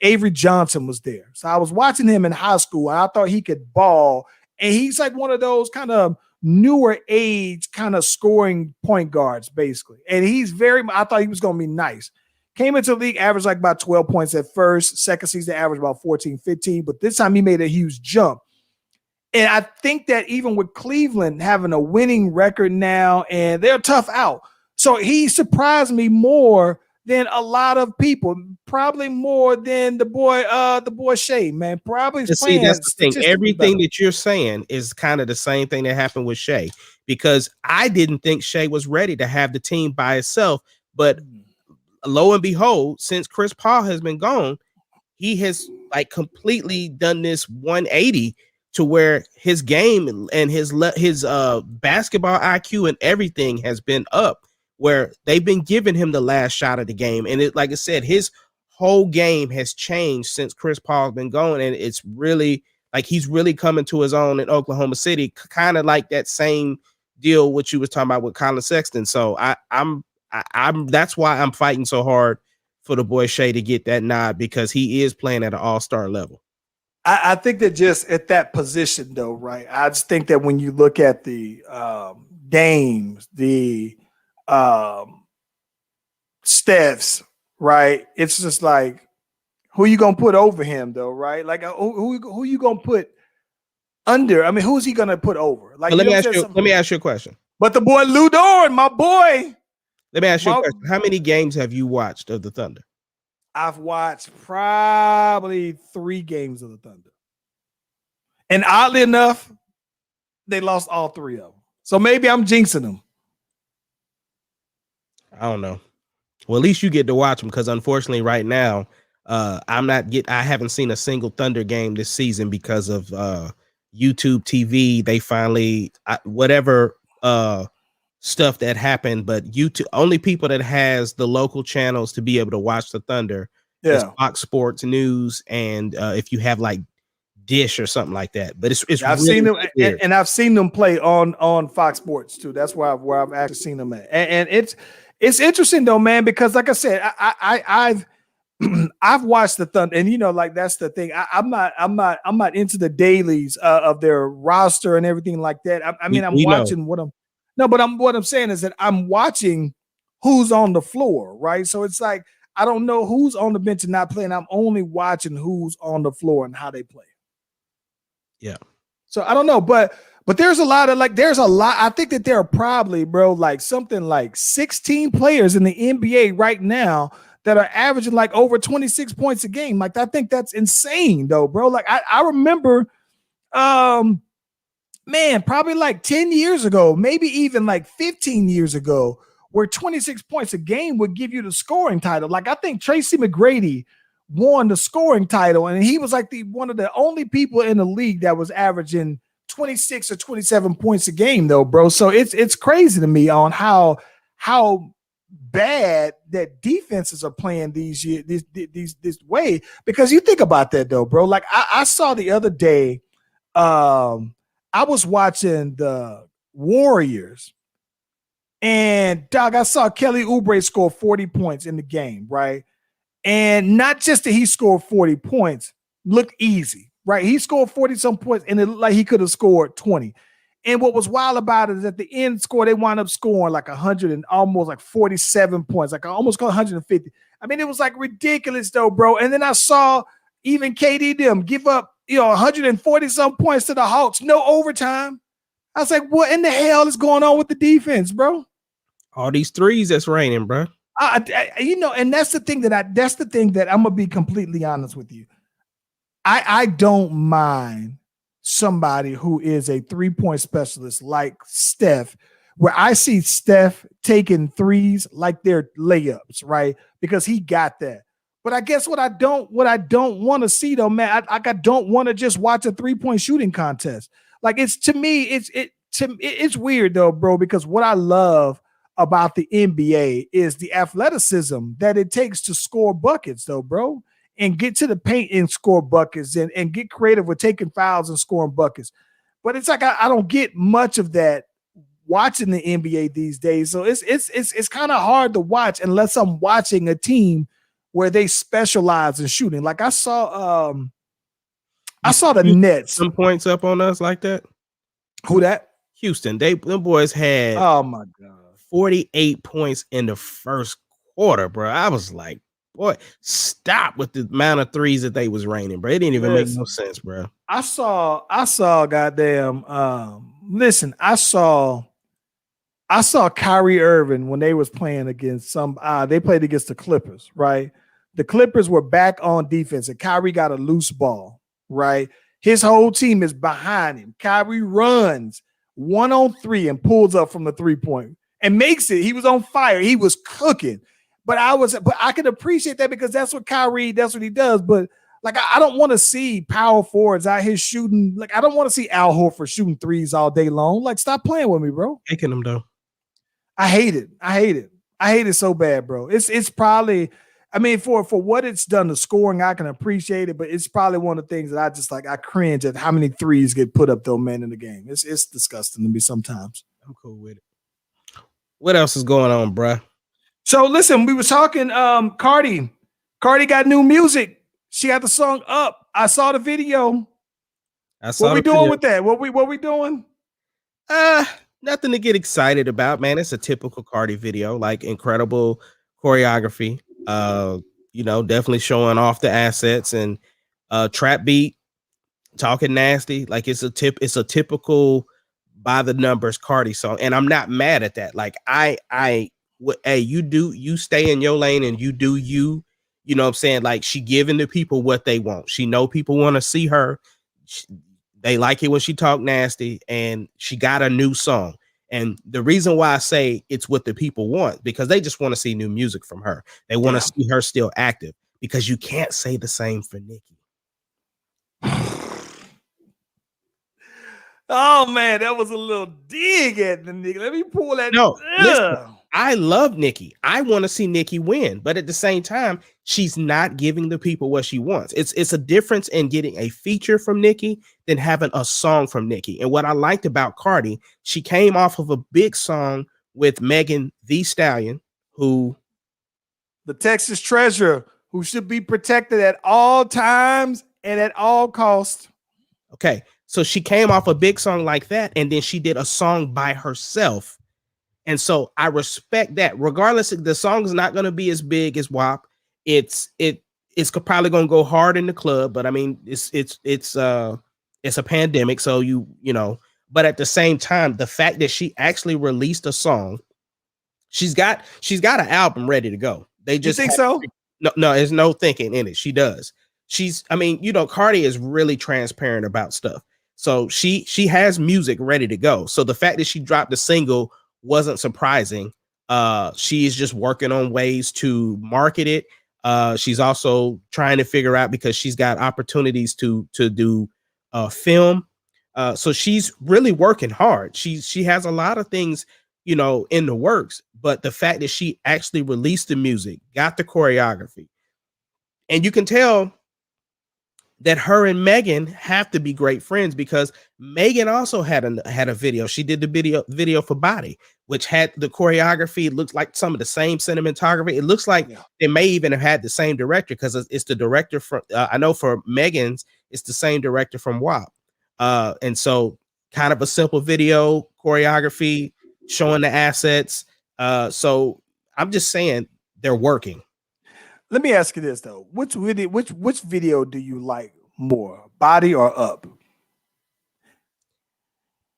Avery Johnson was there. So I was watching him in high school and I thought he could ball. And he's like one of those kind of newer age kind of scoring point guards, basically. And I thought he was going to be nice. Came into the league, averaged like about 12 points at first. Second season, averaged about 14, 15. But this time he made a huge jump. And I think that even with Cleveland having a winning record now, and they're tough out. So he surprised me more than a lot of people, probably more than the boy Shea, man. Probably. See, that's the thing. Everything that you're saying is kind of the same thing that happened with Shea, because I didn't think Shea was ready to have the team by itself. But lo and behold, since Chris Paul has been gone, he has like completely done this 180 to where his game and his basketball IQ and everything has been up, where they've been giving him the last shot of the game. And it, like I said, his whole game has changed since Chris Paul's been gone. And it's really like he's really coming to his own in Oklahoma City, kind of like that same deal what you was talking about with Colin Sexton. So I'm that's why I'm fighting so hard for the boy Shea to get that nod, because he is playing at an all-star level. I think that just at that position, though, right? I just think that when you look at the games, the Stephs, right? It's just like, who you gonna put over him, though, right? Like who you gonna put under? I mean, who's he gonna put over? Like, let me ask you a question. But the boy Lou Dort, my boy. Let me ask you a question. How many games have you watched of the Thunder? I've watched probably 3 games of the Thunder. And oddly enough, they lost all 3 of them. So maybe I'm jinxing them. I don't know. Well, at least you get to watch them, because unfortunately right now, I haven't seen a single Thunder game this season because of YouTube TV. They finally, whatever stuff that happened, but YouTube, only people that has the local channels to be able to watch the Thunder is Fox Sports News, and if you have like Dish or something like that. But it's I've seen them, and I've seen them play on Fox Sports too. That's where I've actually seen them at, and it's interesting though, man, because like I said, I've watched the Thunder, and like that's the thing. I'm not into the dailies of their roster and everything like that. I'm watching what I'm saying is that I'm watching who's on the floor, right? So it's like I don't know who's on the bench and not playing. I'm only watching who's on the floor and how they play. Yeah. So I don't know, but there's a lot. I think that there are probably, bro, like something like 16 players in the NBA right now that are averaging like over 26 points a game. Like, I think that's insane though, bro. Like I remember, man, probably like 10 years ago, maybe even like 15 years ago, where 26 points a game would give you the scoring title. Like, I think Tracy McGrady won the scoring title, and he was like one of the only people in the league that was averaging 26 or 27 points a game though, bro. So it's crazy to me on how bad that defenses are playing this way, because you think about that though, bro. Like I saw the other day, I was watching the Warriors, and dog, I saw Kelly Oubre score 40 points in the game, right? And not just that he scored 40 points, looked easy, right? He scored 40 some points, and it looked like he could have scored 20. And what was wild about it is at the end score, they wound up scoring like 100 and almost like 47 points, like almost 150. I mean, it was like ridiculous though, bro. And then I saw even KD them give up, 140 some points to the Hawks, no overtime. I was like, what in the hell is going on with the defense, bro? All these threes that's raining, bro. And that's the thing that I'm gonna be completely honest with you. I don't mind somebody who is a 3-point specialist like Steph, where I see Steph taking threes like they're layups, right? Because he got that. But I guess what I don't want to see though, man, I don't want to just watch a 3-point shooting contest. Like it's weird though, bro, because what I love about the NBA is the athleticism that it takes to score buckets though, bro, and get to the paint and score buckets and get creative with taking fouls and scoring buckets. But it's like I don't get much of that watching the NBA these days. So it's kind of hard to watch unless I'm watching a team where they specialize in shooting. Like I saw the Nets. Some points up on us like that. Who that? Houston. Them boys had oh my god 48 points in the first quarter, bro. I was like, boy, stop with the amount of threes that they was raining, bro. It didn't even make no sense, bro. I saw goddamn listen, I saw Kyrie Irving when they was playing against they played against the Clippers, right? The Clippers were back on defense and Kyrie got a loose ball, right? His whole team is behind him. Kyrie runs 1-on-3 and pulls up from the 3-point and makes it. He was on fire. He was cooking. But I can appreciate that because that's what he does. But like, I don't want to see power forwards out here shooting. Like, I don't want to see Al Horford shooting threes all day long. Like, stop playing with me, bro. Taking them though. I hate it so bad, bro. It's probably, I mean, for what it's done to scoring, I can appreciate it, but it's probably one of the things that I just like. I cringe at how many threes get put up though, man, in the game. It's disgusting to me sometimes. I'm cool with it. What else is going on, bro? So listen, we were talking. Cardi got new music. She got the song Up. I saw the video. What we doing with that? What we doing? Nothing to get excited about, man. It's a typical Cardi video, like incredible choreography. Definitely showing off the assets and trap beat, talking nasty. Like it's a typical by the numbers Cardi song, and I'm not mad at that. Like you stay in your lane and you do you. You know what I'm saying? Like she giving the people what they want. She know people want to see her. They like it when she talk nasty, and she got a new song. And the reason why I say it's what the people want, because they just want to see new music from her. They want to see her still active, because you can't say the same for Nicki. Oh man, that was a little dig at the nigga. Let me pull that. No, listen, I love Nicki. I want to see Nicki win, but at the same time, she's not giving the people what she wants. It's a difference in getting a feature from Nicki than having a song from Nicki. And what I liked about Cardi, she came off of a big song with Megan Thee Stallion, who the Texas treasure, who should be protected at all times and at all costs. Okay, so she came off a big song like that, and then she did a song by herself. And so I respect that. Regardless, the song is not going to be as big as WAP. It's probably going to go hard in the club, but I mean, it's a pandemic, so you know. But at the same time, the fact that she actually released a song, she's got an album ready to go. They just think so? No, there's no thinking in it. She does. Cardi is really transparent about stuff. So she has music ready to go. So the fact that she dropped a single wasn't surprising. She is just working on ways to market it. She's also trying to figure out, because she's got opportunities to do film. So she's really working hard. She has a lot of things, in the works, but the fact that she actually released the music, got the choreography, and you can tell that her and Megan have to be great friends, because Megan also had a video. She did the video for Body, which had the choreography. It looks like some of the same cinematography. It looks like they may even have had the same director, because it's the director from, I know for Megan's, it's the same director from WAP. And so kind of a simple video, choreography, showing the assets. So I'm just saying they're working. Let me ask you this though: which video do you like more, Body or Up?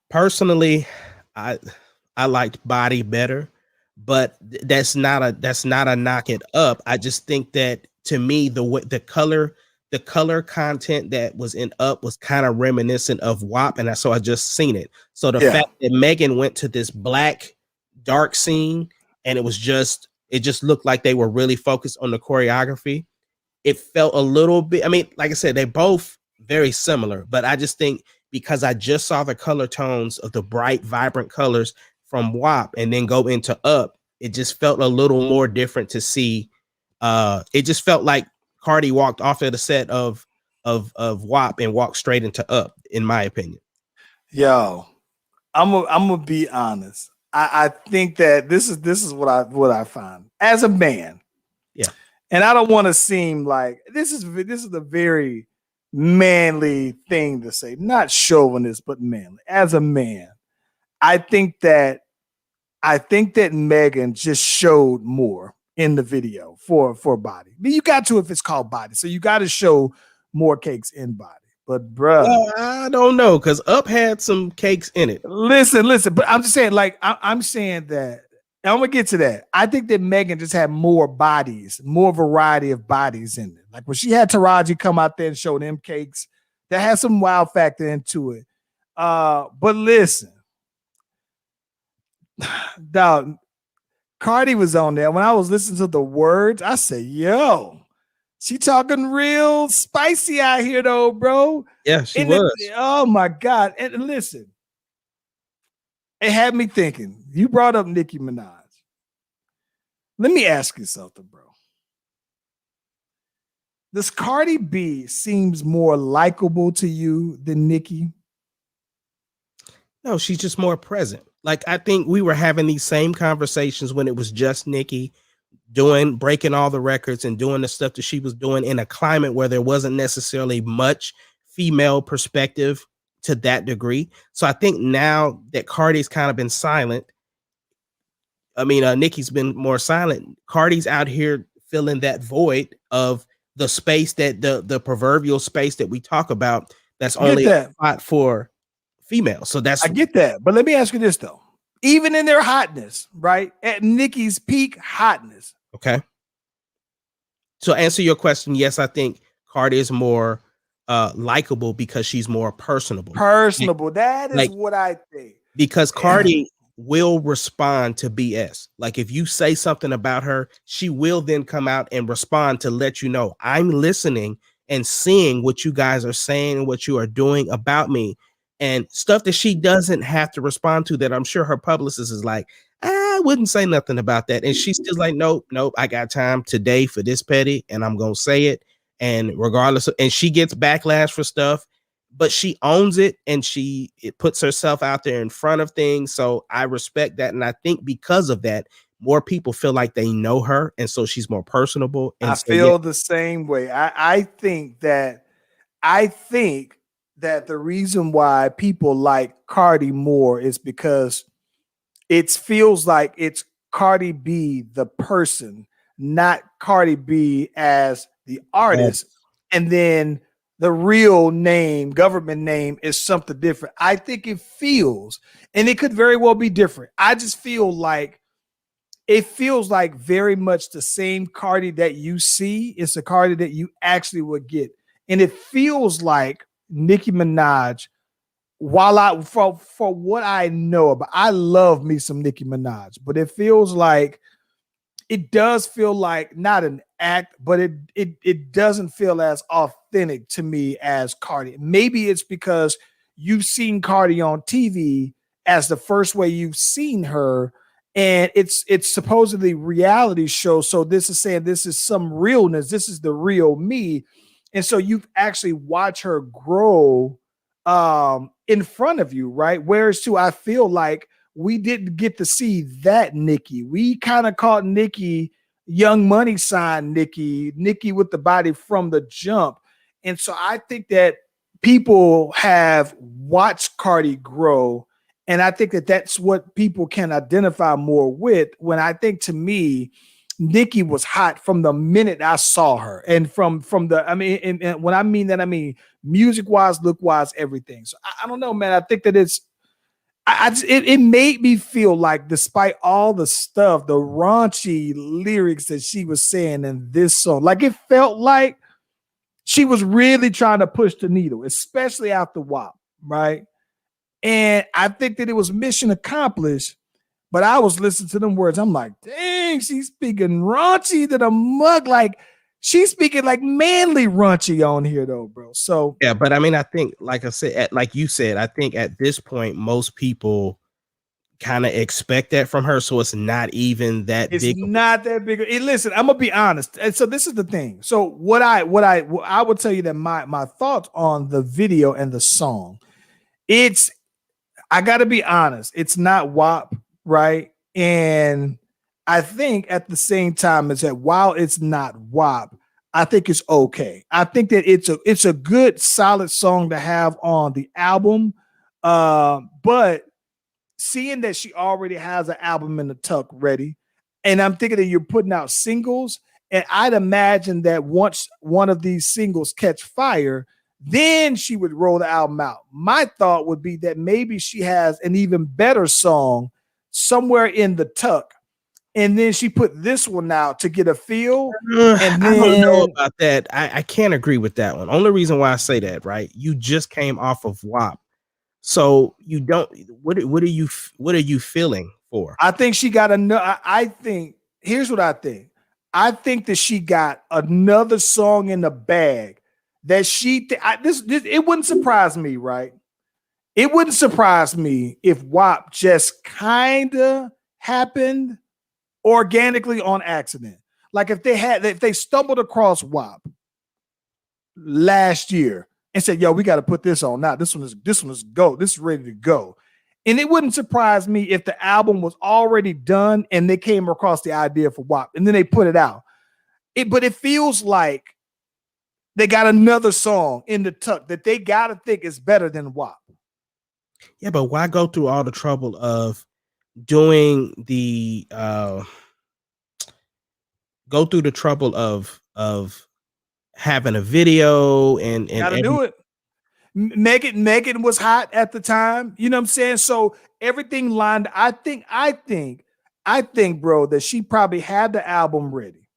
Personally, I liked Body better, but that's not a knock it Up. I just think that, to me, the color content that was in Up was kind of reminiscent of WAP, and so I just seen it. So the fact that Megan went to this black dark scene, and it just looked like they were really focused on the choreography. it felt a little bit. I mean, like I said, they both very similar, but I just think because I just saw the color tones of the bright, vibrant colors from WAP and then go into Up, it just felt a little more different to see. It just felt like Cardi walked off of the set of WAP and walked straight into Up, in my opinion. Yo, I'm gonna be honest. I think that this is what I find as a man. Yeah. And I don't want to seem like this is a very manly thing to say, not chauvinist, but manly. As a man, I think that Megan just showed more in the video for body. I mean, you got to if it's called body, so you got to show more cakes in body. But bruh, well, I don't know, because Up had some cakes in it. Listen, but I'm just saying, like, I'm saying that. And I'm gonna get to that. I think that Megan just had more bodies, more variety of bodies in it. Like when she had Taraji come out there and show them cakes, that has some wow factor into it. But listen, dog, Cardi was on there. When I was listening to the words, I said, yo, she talking real spicy out here, though, bro. Yeah, she was. Oh my God. And listen, it had me thinking. You brought up Nicki Minaj. Let me ask you something, bro. Does Cardi B seems more likable to you than Nicki? No, she's just more present. Like, I think we were having these same conversations when it was just Nicki breaking all the records and doing the stuff that she was doing in a climate where there wasn't necessarily much female perspective to that degree. So I think now that Cardi's kind of been silent, I mean, Nicki's been more silent. Cardi's out here filling that void of the space that the proverbial space that we talk about that's only a spot for females. So I get that. But let me ask you this, though. Even in their hotness, right? At Nicki's peak hotness. Okay. So answer your question, yes, I think Cardi is more likable because she's more personable. That is what I think. Because Cardi will respond to BS. Like if you say something about her, she will then come out and respond to let you know I'm listening and seeing what you guys are saying and what you are doing about me, and stuff that she doesn't have to respond to that I'm sure her publicist is like, I wouldn't say nothing about that. And she's still like, nope, I got time today for this petty and I'm going to say it. And regardless and she gets backlash for stuff, but she owns it and it puts herself out there in front of things. So I respect that. And I think because of that, more people feel like they know her. And so she's more personable. And I feel the same way. I think that the reason why people like Cardi more is because it feels like it's Cardi B, the person, not Cardi B as the artist. And then the real name, government name is something different. I think it feels, and it could very well be different. I just feel like it feels like very much the same Cardi that you see. It's a Cardi that you actually would get. And it feels like Nicki Minaj, while for what I know about, I love me some Nicki Minaj, but it does feel like not an act, but it doesn't feel as authentic to me as Cardi. Maybe it's because you've seen Cardi on TV as the first way you've seen her, and it's supposedly reality show. So this is saying this is some realness. This is the real me. And so you've actually watched her grow in front of you, right? Whereas too, I feel like we didn't get to see that Nicki. We kind of caught Nicki, Young Money sign Nicki with the body from the jump. And so I think that people have watched Cardi grow, and I think that that's what people can identify more with. When I think, to me, Nicki was hot from the minute I saw her, and from the, I mean, and when I mean that, I mean music wise, look wise, everything. So I don't know, man. I think that it made me feel like, despite all the stuff, the raunchy lyrics that she was saying in this song, like it felt like she was really trying to push the needle, especially after WAP, right? And I think that it was mission accomplished. But I was listening to them words. I'm like, dang, she's speaking raunchy to the mug. Like She's speaking like manly raunchy on here though, bro. So yeah, but I mean, I think, like I said, like you said, I think at this point, most people kind of expect that from her, so it's not even that it's big. not that big. Listen, I'm gonna be honest. And so this is the thing. So what I would tell you that my thoughts on the video and the song, it's I gotta be honest, it's not WAP, right? And I think at the same time is that while it's not WAP, I think it's okay. I think that it's a good solid song to have on the album. But seeing that she already has an album in the tuck ready, and I'm thinking that you're putting out singles, and I'd imagine that once one of these singles catch fire, then she would roll the album out. My thought would be that maybe she has an even better song somewhere in the tuck, and then she put this one out to get a feel. And then, I don't know about that. I can't agree with that one. Only reason why I say that, right? You just came off of WAP. So you don't. What are you feeling for? I think she got another. I think here's what I think. I think that she got another song in the bag that she. This it wouldn't surprise me, right? It wouldn't surprise me if WAP just kind of happened organically on accident. Like if they stumbled across WAP last year and said, "Yo, we got to put this on now. This one is go. This is ready to go." And it wouldn't surprise me if the album was already done and they came across the idea for WAP and then they put it out. But it feels like they got another song in the tuck that they got to think is better than WAP. Yeah, but why go through all the trouble of doing the having a video and Gotta do it. Megan was hot at the time. You know what I'm saying? So everything lined. I think, bro, that she probably had the album ready.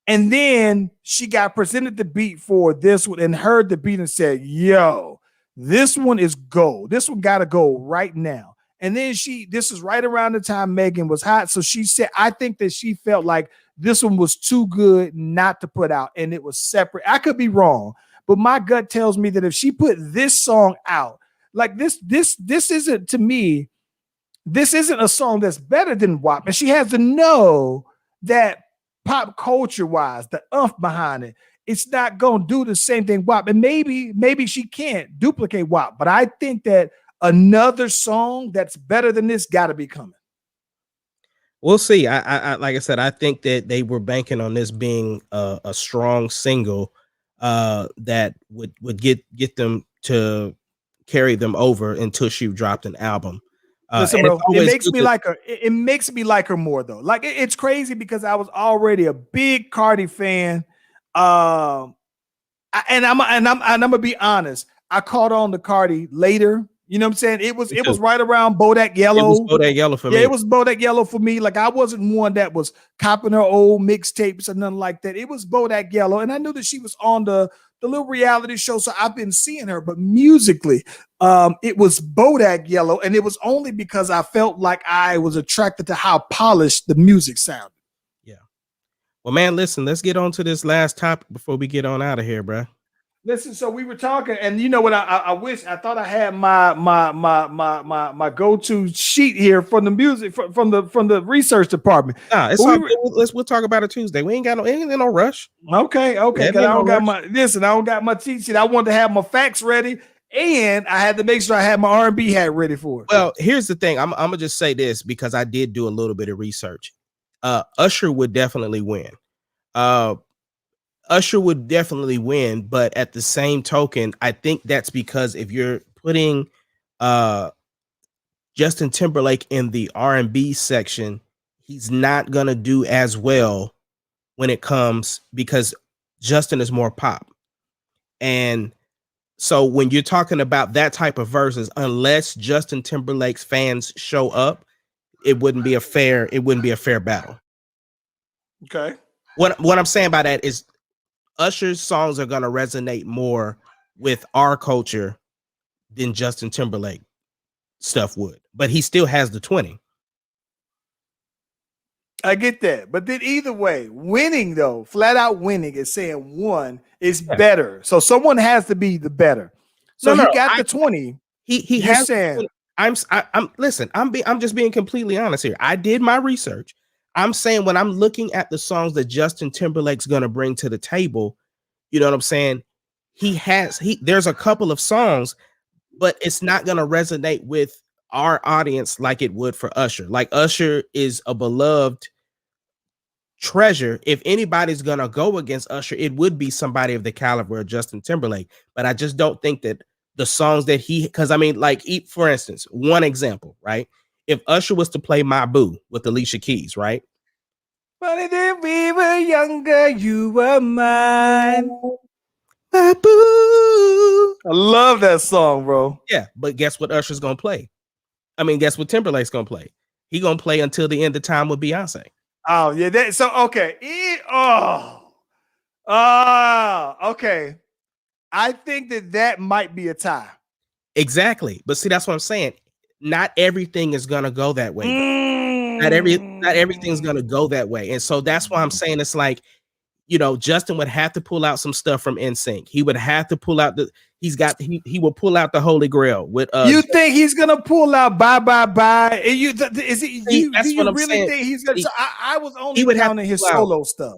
And then she got presented the beat for this one and heard the beat and said, "Yo, this one is gold. This one gotta go right now." And then this is right around the time Megan was hot. So she said, I think that she felt like this one was too good not to put out, and it was separate. I could be wrong, but my gut tells me that if she put this song out, like this isn't, to me, this isn't a song that's better than WAP. And she has to know that pop culture wise, the behind it, it's not gonna do the same thing WAP. And maybe she can't duplicate WAP, but I think that another song that's better than this got to be coming. We'll see. I like I said, I think that they were banking on this being a strong single that would get them to carry them over until she dropped an album. Listen, bro, it makes me like her. It makes me like her more though. Like it's crazy because I was already a big Cardi fan. And I'm gonna be honest. I caught on to Cardi later. You know what I'm saying? It was right around Bodak Yellow. It was Bodak Yellow for me. Yeah, it was Bodak Yellow for me. Like I wasn't one that was copping her old mixtapes or nothing like that. It was Bodak Yellow, and I knew that she was on the little reality show, so I've been seeing her. But musically, it was Bodak Yellow, and it was only because I felt like I was attracted to how polished the music sounded. Yeah. Well, man, listen, let's get on to this last topic before we get on out of here, bro. Listen, so we were talking, and you know what? I thought I had my go-to sheet here from the music from the research department. Nah, it's we'll talk about it Tuesday. We ain't got no rush. Okay. Yeah, I don't got my cheat sheet. I wanted to have my facts ready, and I had to make sure I had my R&B hat ready for it. Well, here's the thing. I'm gonna just say this because I did do a little bit of research. Usher would definitely win. Usher would definitely win, but at the same token, I think that's because if you're putting Justin Timberlake in the R&B section, he's not gonna do as well when it comes because Justin is more pop. And so when you're talking about that type of verses, unless Justin Timberlake's fans show up, it wouldn't be a fair battle. Okay. What I'm saying by that is Usher's songs are going to resonate more with our culture than Justin Timberlake stuff would, but he still has the 20. I get that. But then either way, winning though, flat out winning is saying one is better. So someone has to be the better. So he got the 20. He You're has. saying I'm listen. I'm just being completely honest here. I did my research. I'm saying when I'm looking at the songs that Justin Timberlake's gonna bring to the table, you know what I'm saying? There's a couple of songs, but it's not gonna resonate with our audience like it would for Usher. Like Usher is a beloved treasure. If anybody's gonna go against Usher, it would be somebody of the caliber of Justin Timberlake. But I just don't think that the songs that because I mean, like, for instance, one example, right? If Usher was to play My Boo with Alicia Keys, right? Funny that we were younger, you were mine. My Boo. I love that song, bro. Yeah, but guess what Usher's gonna play? I mean, guess what Timberlake's gonna play? He gonna play Until the End of Time with Beyonce. Oh, yeah. Okay. Okay. I think that might be a tie. Exactly. But see, that's what I'm saying. Not everything is gonna go that way. Not everything's gonna go that way. And so that's why I'm saying it's like, you know, Justin would have to pull out some stuff from NSYNC. He would have to pull out he will pull out the Holy Grail with you think he's gonna pull out bye bye bye? And you do you really saying. think he's gonna I was only He would have counting his pull out. solo stuff.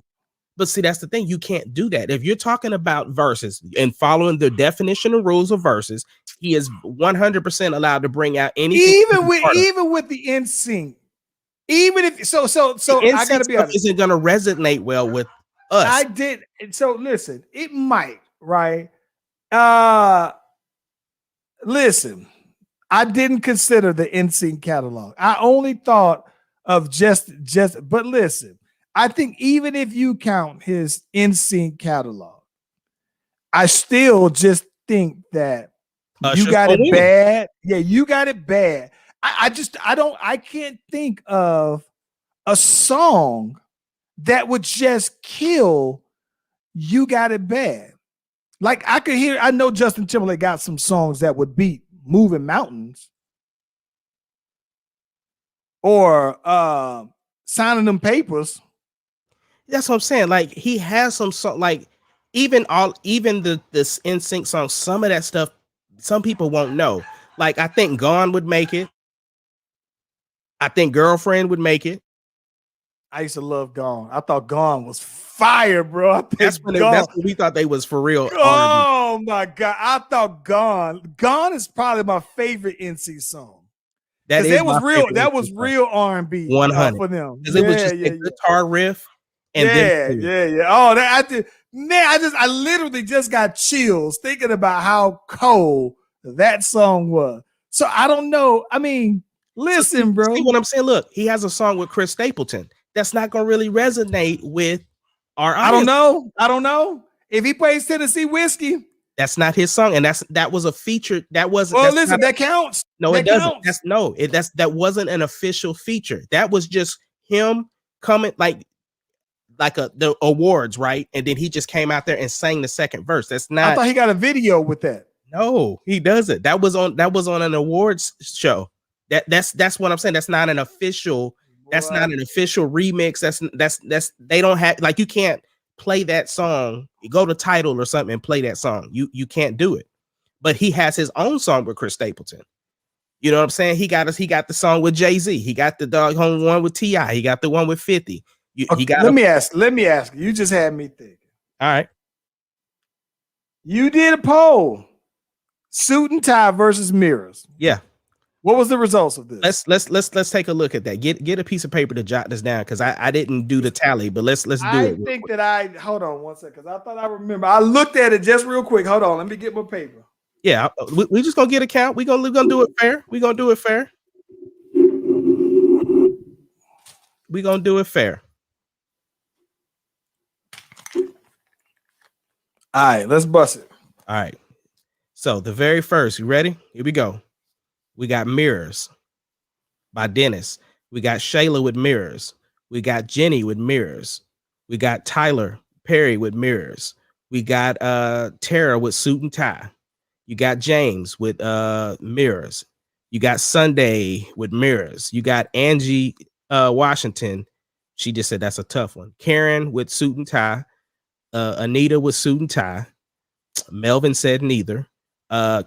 But see, that's the thing. You can't do that. If you're talking about verses and following the definition and rules of verses, he is 100% allowed to bring out anything. Even with the NSYNC. Even if so I gotta be honest. Isn't gonna resonate well with us. I did. So listen, it might, right? Listen, I didn't consider the NSYNC catalog. I only thought of just, but listen, I think even if you count his NSYNC catalog, I still just think that you got it bad. Yeah, you got it bad. I can't think of a song that would just kill You Got It Bad. Like I know Justin Timberlake got some songs that would beat Moving Mountains or Signing Them Papers. That's what I'm saying. Like he has some song, like even this NSYNC song, some of that stuff, some people won't know. Like I think Gone would make it. I think Girlfriend would make it. I used to love Gone. I thought Gone was fire, bro. That's when we thought they was for real. Oh my God. I thought Gone is probably my favorite NC song. That was real R&B 100 for them. Because it was just a guitar riff. And yeah. Oh, I literally just got chills thinking about how cold that song was. So I don't know. I mean, listen, bro. See what I'm saying? Look, he has a song with Chris Stapleton. That's not gonna really resonate with our audience. I don't know. If he plays Tennessee Whiskey, that's not his song, and that was a feature. That wasn't. Well, listen, that counts. No, it doesn't. That wasn't an official feature. That was just him coming like the awards, right? And then he just came out there and sang the second verse. That's not. I thought he got a video with that. No, he doesn't. That was on an awards show. That's what I'm saying. That's not an official. That's not an official remix. That's they don't have, like, you can't play that song. You go to Tidal or something and play that song. You can't do it. But he has his own song with Chris Stapleton. You know what I'm saying? He got the song with Jay-Z. He got the doggone one with T.I. He got the one with 50. Let me ask. You just had me thinking. All right. You did a poll. Suit and tie versus mirrors. Yeah. What was the results of this? Let's take a look at that. Get a piece of paper to jot this down, because I didn't do the tally, but let's do it. I think that hold on one second, because I thought I remember. I looked at it just real quick. Hold on, let me get my paper. Yeah, we just gonna get a count. We're gonna do it fair. We're gonna do it fair. We're gonna do it fair. All right, let's bust it. All right. So the very first, you ready? Here we go. We got Mirrors by Dennis. We got Shayla with Mirrors. We got Jenny with Mirrors. We got Tyler Perry with Mirrors. We got Tara with Suit and Tie. You got James with Mirrors. You got Sunday with Mirrors. You got Angie Washington. She just said that's a tough one. Karen with suit and tie. Anita with suit and tie. Melvin said neither.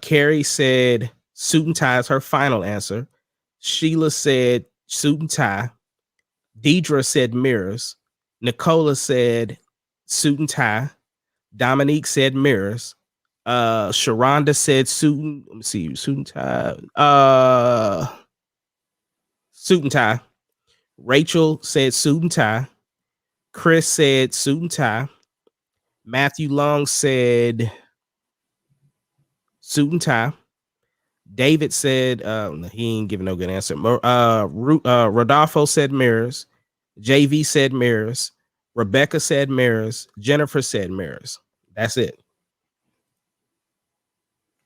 Carrie said suit and tie is her final answer. Sheila said suit and tie. Deidre said mirrors. Nicola said suit and tie. Dominique said mirrors. Sharonda said suit and tie. Suit and tie. Rachel said suit and tie. Chris said suit and tie. Matthew Long said suit and tie. David said he ain't giving no good answer. Rodolfo said mirrors. JV said mirrors. Rebecca said mirrors. Jennifer said mirrors. That's it.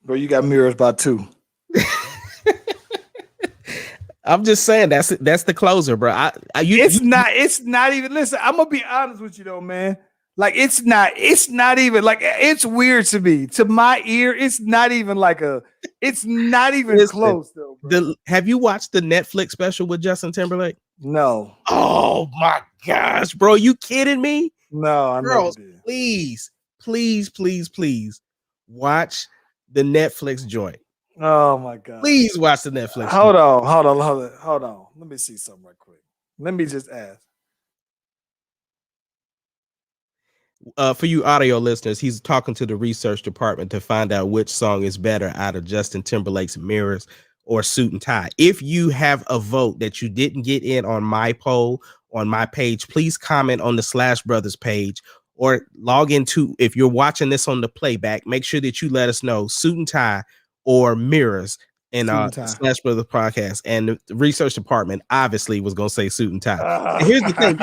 Bro, you got mirrors by 2. I'm just saying that's the closer, bro. It's not even. Listen, I'm gonna be honest with you though, man. Like it's not even like it's weird to me. To my ear, it's not even close though. Bro. Have you watched the Netflix special with Justin Timberlake? No. Oh my gosh, bro. You kidding me? No, I Girls, never did. please watch the Netflix joint. Oh my god. Please watch the Netflix. Hold on. Let me see something right quick. Let me just ask. For you audio listeners, he's talking to the research department to find out which song is better out of Justin Timberlake's Mirrors or Suit and Tie. If you have a vote that you didn't get in on my poll on my page, please comment on the Slash Brothers page or log into, if you're watching this on the playback, make sure that you let us know Suit and Tie or Mirrors in Slash Brothers podcast. And the research department obviously was going to say Suit and Tie. And here's the thing,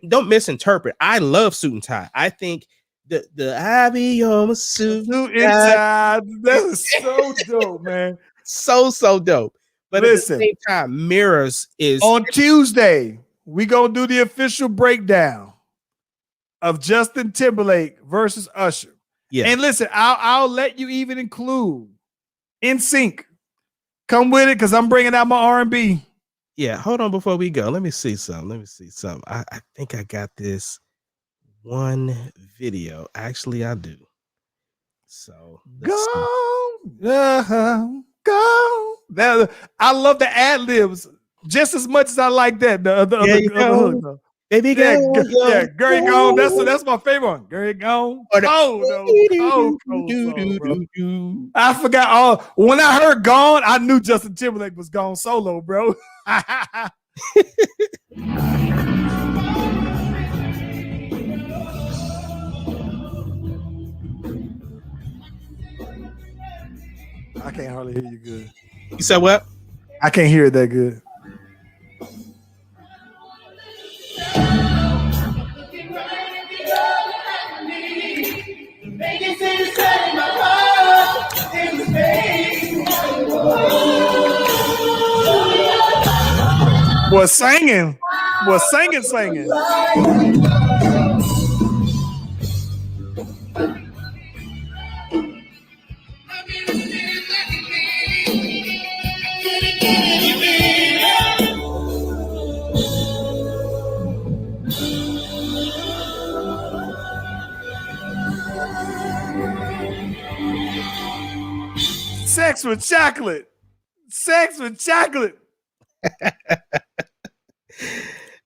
don't misinterpret. I love Suit and Tie. I think the I be on a suit and tie. That is so dope, man. So dope. But listen, at the same time, Mirrors is on Tuesday. We gonna do the official breakdown of Justin Timberlake versus Usher. Yeah. And listen, I'll let you even include NSYNC. Come with it, because I'm bringing out my R&B. Yeah, hold on before we go. Let me see something. I think I got this one video. Actually, I do. So go. I love the ad libs just as much as I like that. The hook. Baby girl, Girl Gone. That's my favorite one. Girl Gone. I forgot when I heard Gone, I knew Justin Timberlake was gone solo, bro. I can't hardly hear you good. You said what? I can't hear it that good. Was singing. Sex with chocolate.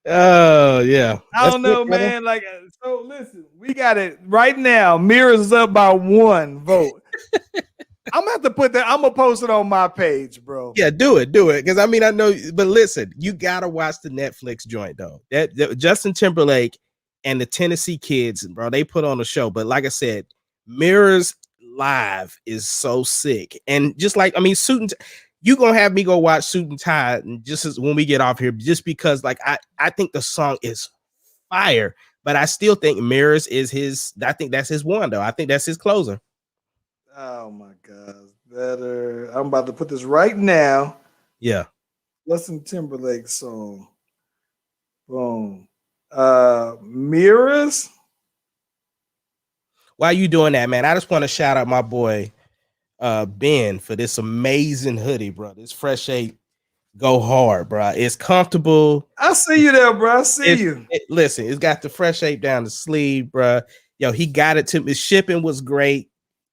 Oh yeah. I don't know, man. Like, so listen, we got it right now. Mirrors is up by 1 vote. I'm gonna post it on my page, bro. Yeah, do it. Because I mean, I know, but listen, you gotta watch the Netflix joint though. That Justin Timberlake and the Tennessee Kids, bro, they put on a show. But like I said, Mirrors live is so sick. And just like, I mean, you gonna have me go watch Suit and Tie just as when we get off here, just because like I think the song is fire, but I still think Mirrors is his. I think that's his one though. I think that's his closer. Oh my God, better. I'm about to put this right now. Yeah, Justin Timberlake song. Boom. Mirrors. While you doing that, man, I just want to shout out my boy Ben for this amazing hoodie, bro. This Fresh 8 go hard, bro. It's comfortable. I see you there, bro. I see you. Listen, it's got the fresh shape down the sleeve, bro. Yo, he got it to me. Shipping was great.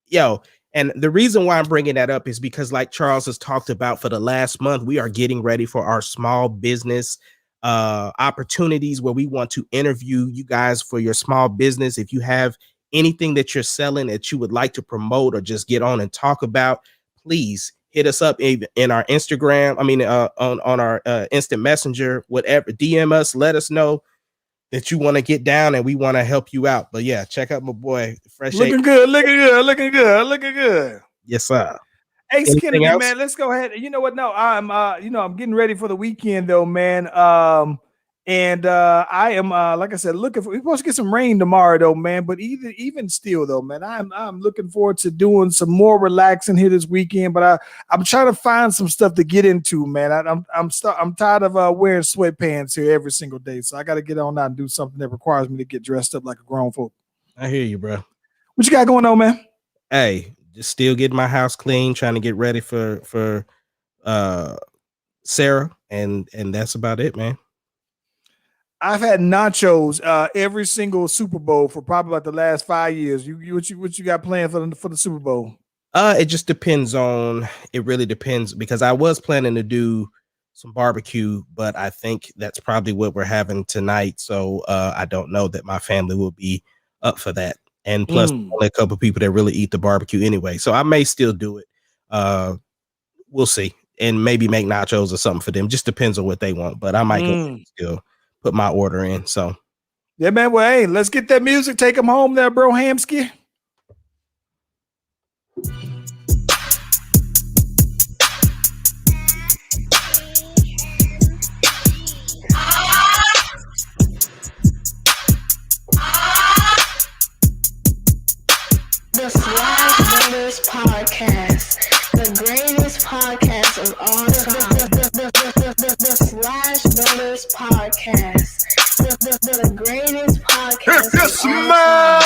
Yo, and the reason why I'm bringing that up is because, like Charles has talked about for the last month, we are getting ready for our small business opportunities where we want to interview you guys for your small business. If you have anything that you're selling that you would like to promote or just get on and talk about, please hit us up in our Instagram. I mean, on our instant messenger, whatever. DM us, let us know that you want to get down and we want to help you out. But yeah, check out my boy Fresh. Looking good. Yes, sir. Hey, Kennedy, man, let's go ahead. You know what? No, I'm getting ready for the weekend though, man. And I am like I said, we're supposed to get some rain tomorrow though, man. But even still though, man, I'm looking forward to doing some more relaxing here this weekend. But I'm trying to find some stuff to get into, man. I'm tired of wearing sweatpants here every single day. So I got to get on out and do something that requires me to get dressed up like a grown folk. I hear you, bro. What you got going on, man? Hey, just still getting my house clean, trying to get ready for Sarah, and that's about it, man. I've had nachos every single Super Bowl for probably like the last 5 years. What you got planned for the Super Bowl? It just depends on. It really depends because I was planning to do some barbecue, but I think that's probably what we're having tonight. So I don't know that my family will be up for that. And plus, only a couple of people that really eat the barbecue anyway. So I may still do it. We'll see, and maybe make nachos or something for them. Just depends on what they want. But I might go still put my order in. So yeah, man. Well, hey, let's get that music. Take them home there, bro. Hamsky. The Slash Brothers Podcast, the greatest podcast of all time. The Slash Brothers Podcast, the greatest podcast of all time.